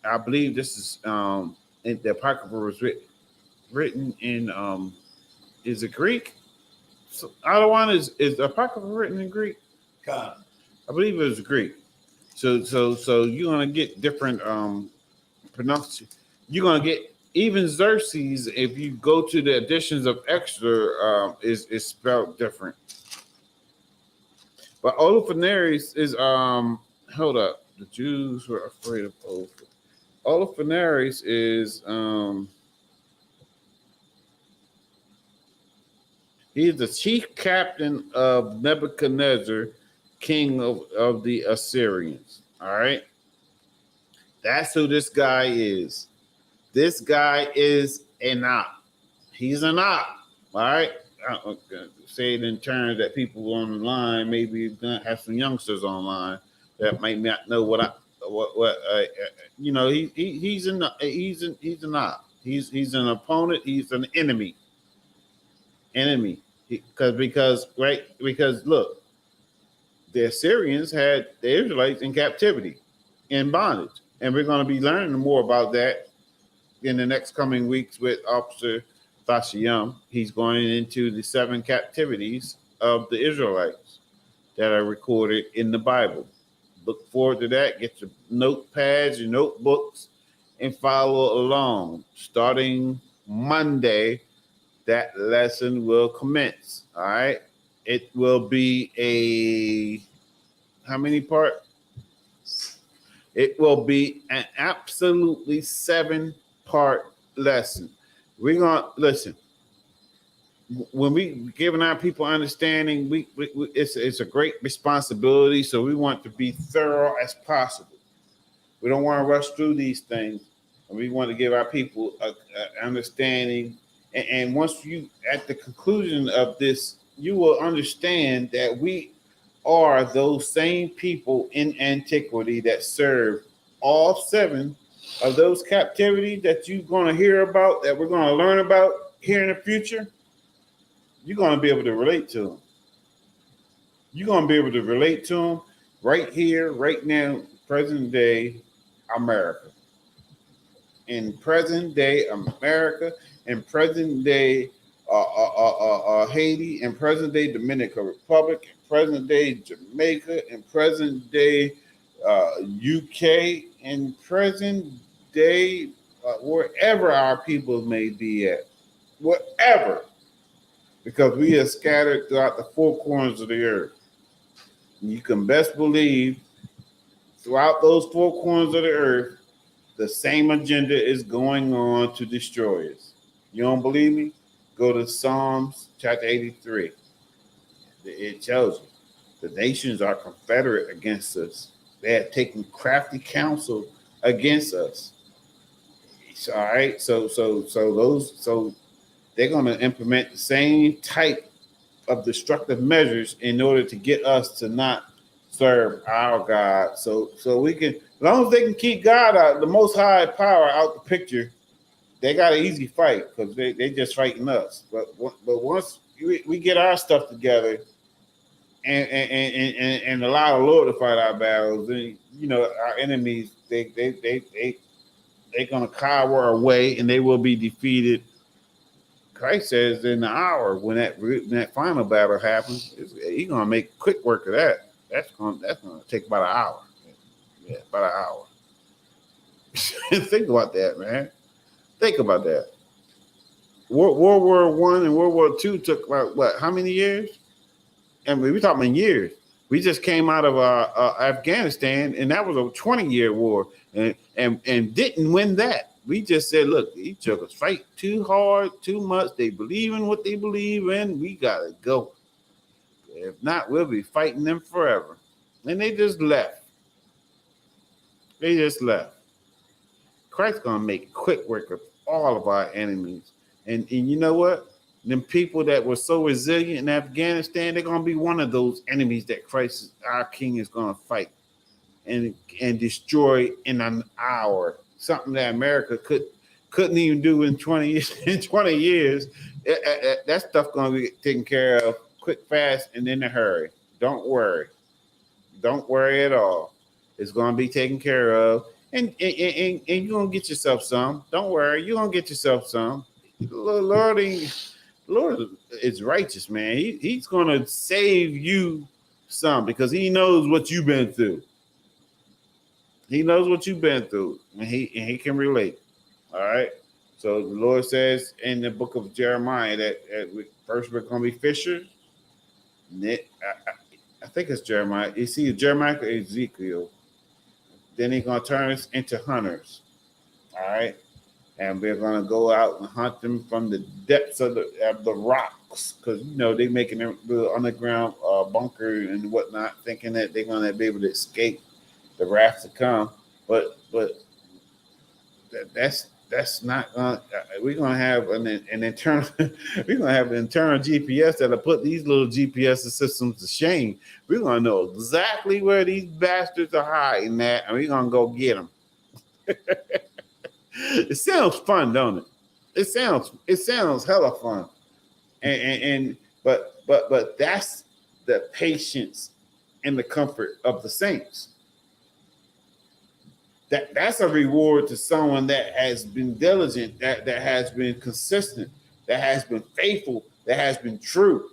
I believe this is in the Apocrypha was written in is it Greek? So other one is the Apocrypha written in Greek? God. I believe it was Greek. So you're gonna get different pronunciation. You're gonna get even Xerxes, if you go to the editions of Exeter, is spelled different. But Olaphanes is hold up. The Jews were afraid of Olaphanes is he's the chief captain of Nebuchadnezzar, king of the Assyrians. All right. That's who this guy is. This guy is an op. He's an op. All right. Say it in terms that people online maybe gonna have some youngsters online that might not know what you know, he's an opponent. He's an enemy. Because look, the Assyrians had the Israelites in captivity, in bondage, and we're going to be learning more about that in the next coming weeks with Officer Thashiyam. He's going into the 7 captivities of the Israelites that are recorded in the Bible. Look forward to that. Get your notepads, your notebooks, and follow along. Starting Monday, that lesson will commence. All right. It will be how many part? It will be an absolutely 7-part lesson. We're going to listen. When we giving our people understanding, it's a great responsibility. So we want to be thorough as possible. We don't want to rush through these things. And we want to give our people a understanding. And once you, at the conclusion of this, you will understand that we are those same people in antiquity that served all 7 of those captivities that you're going to hear about, that we're going to learn about here in the future. You're going to be able to relate to them. You're going to be able to relate to them right here, right now, present day America. In present day America, in present day Haiti, in present day Dominican Republic, in present day Jamaica, in present day UK, in present day wherever our people may be at, wherever, because we are scattered throughout the 4 corners of the earth. And you can best believe throughout those 4 corners of the earth, the same agenda is going on to destroy us. You don't believe me? Go to Psalms chapter 83. It tells you the nations are confederate against us. They have taken crafty counsel against us. All right. So they're going to implement the same type of destructive measures in order to get us to not serve our God. So we can, as long as they can keep God out, the Most High power out the picture, they got an easy fight because they just fighting us. But once we get our stuff together and allow the Lord to fight our battles, then you know our enemies they're gonna cower away and they will be defeated. Christ says in the hour when that final battle happens, he's gonna make quick work of that. That's gonna take about an hour. Yeah, about an hour. Think about that, man. Think about that. World War I and World War II took about what? How many years? And we're talking in years. We just came out of Afghanistan, and that was a 20-year war, and didn't win that. We just said, look, each of us fight too hard, too much. They believe in what they believe in. We gotta go. If not, we'll be fighting them forever. And they just left. They just left. Christ's gonna make quick work of all of our enemies. And you know what? Them people that were so resilient in Afghanistan, they're gonna be one of those enemies that Christ, our King, is gonna fight and destroy in an hour. Something that America couldn't even do in 20 years. In 20 years, that stuff gonna be taken care of quick, fast, and in a hurry. Don't worry. Don't worry at all. It's gonna be taken care of. And you're gonna get yourself some. Don't worry, you're gonna get yourself some. Lord is righteous, man. He's gonna save you some because he knows what you've been through. He knows what you've been through, and he can relate. All right. So the Lord says in the book of Jeremiah that first we're gonna be fishers. I think it's Jeremiah. You see Jeremiah or Ezekiel. Then he's going to turn us into hunters. All right. And we're going to go out and hunt them from the depths of the rocks. Because, you know, they're making a little underground bunker and whatnot, thinking that they're going to be able to escape the wrath to come. But that's not we're gonna have an internal we're gonna have an internal GPS that'll put these little GPS systems to shame. We're gonna know exactly where these bastards are hiding at, and we're gonna go get them. It sounds fun, don't it? It sounds hella fun, but that's the patience and the comfort of the saints. That's a reward to someone that has been diligent, that has been consistent, that has been faithful, that has been true.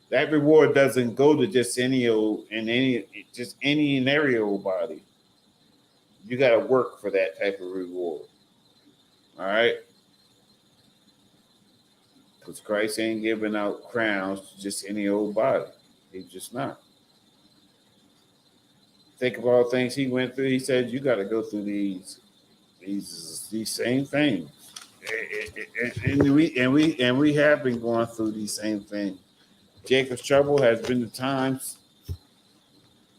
That reward doesn't go to just any and every old body. You got to work for that type of reward. All right, because Christ ain't giving out crowns to just any old body. He's just not. Think of all things he went through. He said, "You got to go through these same things," and we have been going through these same things. Jacob's trouble has been the times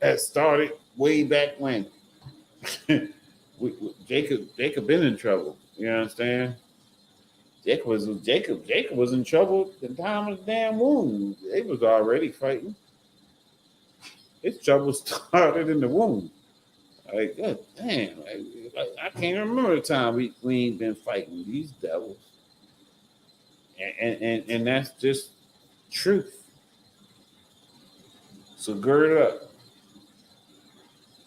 that started way back when. Jacob been in trouble. You understand? Jacob was in trouble at the time of the damn womb. They was already fighting. His trouble started in the womb. Like, God damn, I can't remember the time we ain't been fighting these devils. And that's just truth. So gird up.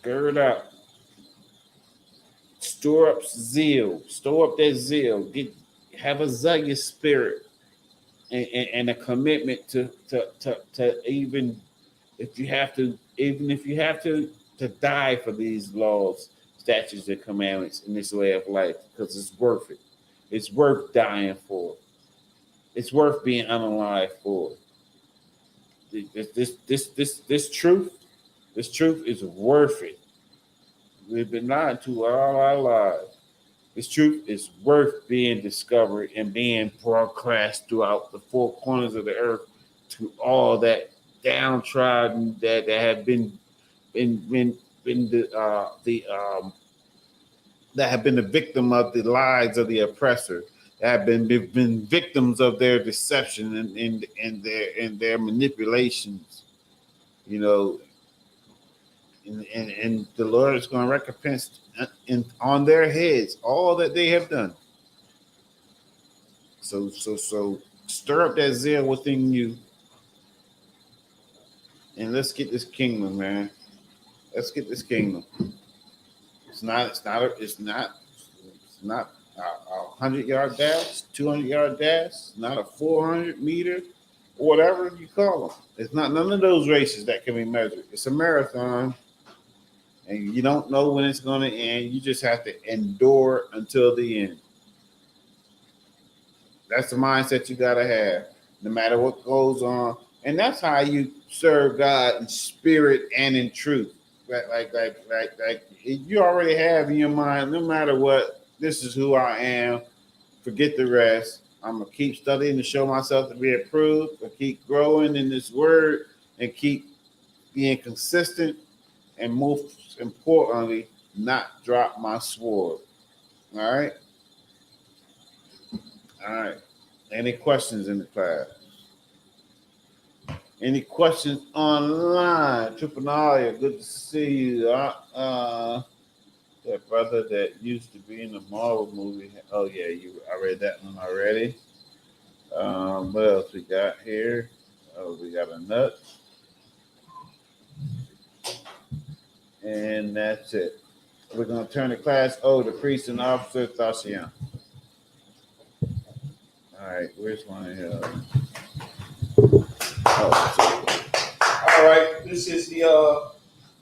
Gird up. Store up zeal. Store up that zeal. Have a zealous spirit and a commitment to even if you have to die for these laws, statutes, and commandments in this way of life, because it's worth it. It's worth dying for. It's worth being unalive for. This truth is worth it. We've been lied to all our lives. This truth is worth being discovered and being broadcast throughout the four corners of the earth to all that downtrodden that have been that have been the victim of the lies of the oppressor, that have been victims of their deception and their manipulations, you know. And the Lord is going to recompense on their heads all that they have done. So stir up that zeal within you, and let's get this kingdom, man. Let's get this kingdom. It's not a 100-yard dash, 200-yard dash. It's not a 400-meter, or whatever you call them. It's not none of those races that can be measured. It's a marathon. And you don't know when it's going to end. You just have to endure until the end. That's the mindset you got to have, no matter what goes on. And that's how you serve God in spirit and in truth. Like you already have in your mind, no matter what, this is who I am. Forget the rest. I'm going to keep studying to show myself to be approved. I keep growing in this word and keep being consistent. And most importantly, not drop my sword. All right? All right. Any questions in the class? Any questions online? Tripanalia, good to see you. That brother that used to be in the Marvel movie. Oh, yeah, I read that one already. What else we got here? Oh, we got a nut. And that's it. We're going to turn the class over to Priest and Officer Thashian. All right, where's my... All right, this is the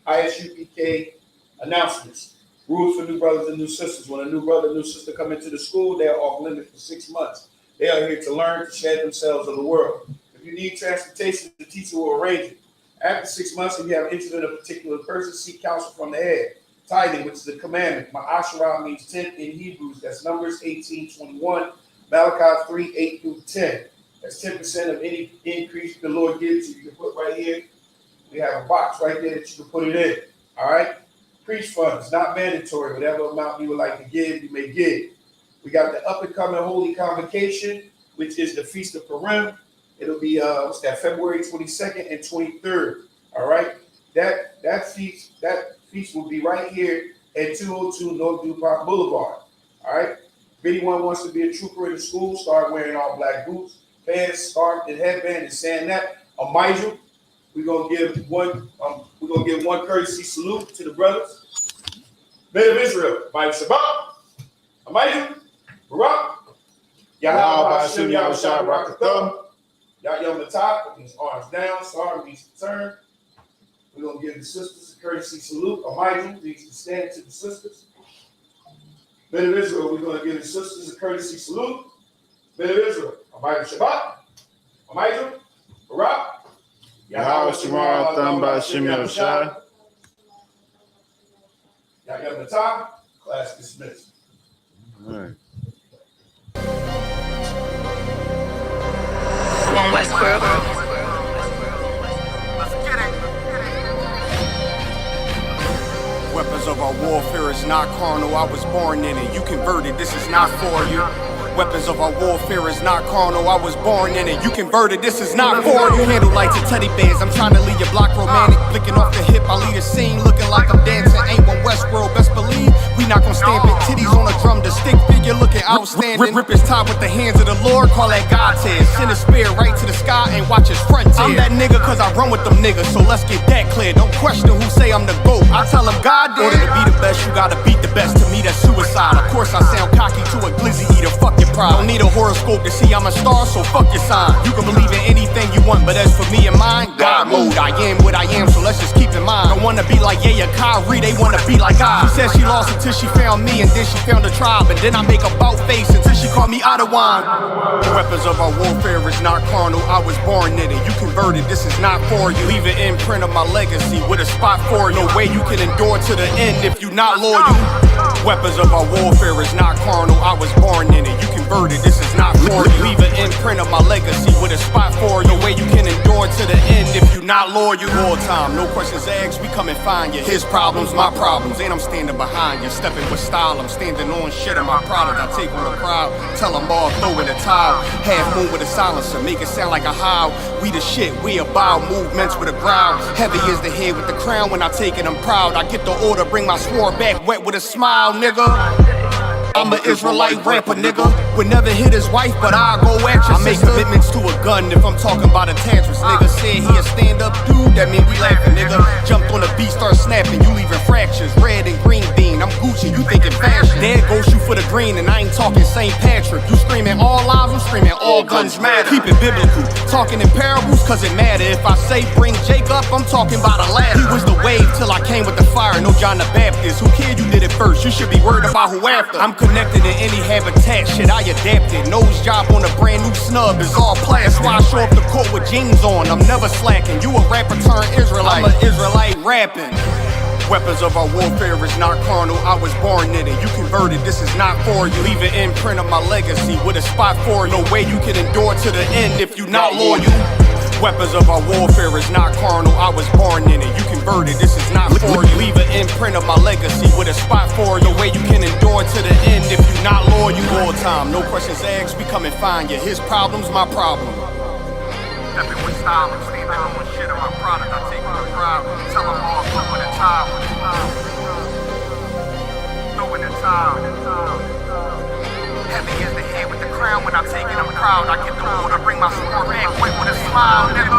ISUPK announcements. Rules for new brothers and new sisters. When a new brother and new sister come into the school, they are off limit for 6 months. They are here to learn, to shed themselves of the world. If you need transportation, the teacher will arrange it. After 6 months, if you have interest in a particular person, seek counsel from the head. Tithing, which is the commandment. Ma'asherah means 10 in Hebrews. That's Numbers 18:21, Malachi 3:8-10. That's 10% of any increase the Lord gives you. You can put right here. We have a box right there that you can put it in. All right? Preach funds, not mandatory. Whatever amount you would like to give, you may give. We got the up and coming Holy Convocation, which is the Feast of Purim. It'll be February 22nd and 23rd. All right. That feast will be right here at 202 North DuPont Boulevard. All right. If anyone wants to be a trooper in the school, start wearing all black boots, pants, scarf, and headband, and saying that. Amijah, we're gonna give one courtesy salute to the brothers. Men of Israel, by Shabbat, Amijah, Barak, Yahweh Hashem Yahushua Barakatham, Yom the top, his arms down, sorry means to turn. We're gonna give the sisters a courtesy salute. Amijah needs to stand to the sisters. Men of Israel, we're gonna give the sisters a courtesy salute. Men of Israel, Amijah Shabbat, Amijah, Barak, Yahweh Shemar Thamba Hashem Yahushua. Yom the top, class dismissed. All right. One Westworld. Weapons of our warfare is not carnal. I was born in it. You converted. This is not for you. Weapons of our warfare is not carnal. I was born in it. You converted. This is not for you. Handle lights and teddy bears. I'm trying to leave your block romantic. Flicking off the hip. I lead a scene looking like I'm dancing. Ain't one Westworld. Best believe we not gonna stamp it. Titties on a drum. The stick figure looking outstanding. Rip his top with the hands of the Lord. Call that God tears. Send a spear right to the sky and watch his front tear. I'm that nigga cause I run with them niggas. So let's get that clear. Don't question who say I'm the GOAT. I tell them God did. In order to be the best, you gotta beat the best. To me, that's suicide. Of course, I sound cocky to a glizzy eater. Fuck your pride. Don't need a horoscope to see I'm a star, so fuck your sign. You can believe in anything you want, but as for me and mine, God mode. I am what I am, so let's just keep in mind. Don't wanna be like Yaya Kyrie, they wanna be like I. She said she lost until she found me, and then she found a tribe, and then I make a bout face until she called me out of wine. The weapons of our warfare is not carnal. I was born in it. You converted. This is not for you. Leave an imprint of my legacy with a spot for you. No way you can endure to the end if you not loyal. Weapons of our warfare is not carnal. I was born in it. You converted. This is not for you. Leave an imprint of my legacy with a spot for you. No way you can endure to the end if you not loyal. All time, no questions asked. We come and find you. His problems, my problems, and I'm standing behind you. Stepping with style, I'm standing on shit in my product. I take on the crowd, tell them all throw in the towel. Half moon with a silencer, make it sound like a howl. We the shit, we about movements with a growl. Heavy is the head with the crown. When I take it, I'm proud. I get the order, bring my sword back wet with a smile, nigga. I'm an Israelite rapper, nigga. Would never hit his wife, but I'll go at you. I make commitments to a gun if I'm talking about a tantrums. Nigga said he a stand-up dude, that mean we laughing, nigga. Jumped on the beat, start snapping, you leaving fractures. Red and green bean, I'm Gucci, you thinking fashion. Dad go shoot for the green, and I ain't talking St. Patrick. You screaming all lives, I'm screaming all guns matter. Keep it biblical, talking in parables, cause it matter. If I say bring Jake up, I'm talking about a ladder. He was the wave till I came with the fire, no John the Baptist. Who cared you did it first? You should be worried about who after. I'm connected in any habitat, shit I adapted. Nose job on a brand new snub is all plastic. That's why I show up the court with jeans on, I'm never slacking. You a rapper turned Israelite, I'm an Israelite rapping. Weapons of our warfare is not carnal. I was born in it. You converted. This is not for you. Leave an imprint of my legacy with a spot for you. No way you can endure to the end if you not loyal. Weapons of our warfare is not carnal. I was born in it. You converted. This is not for you. Leave an imprint of my legacy with a spot for you. No way you can endure to the end if you not loyal. All time, no questions asked. We come and find you. His problems, my problem. Stepping with style, I'm standing on shit in my product. I take on the crowd, tell them all throw in the towel. Throw in the towel. Heavy is the head with the crown. When I take it, I'm proud. I get the order, bring my sword back wet with a smile, nigga.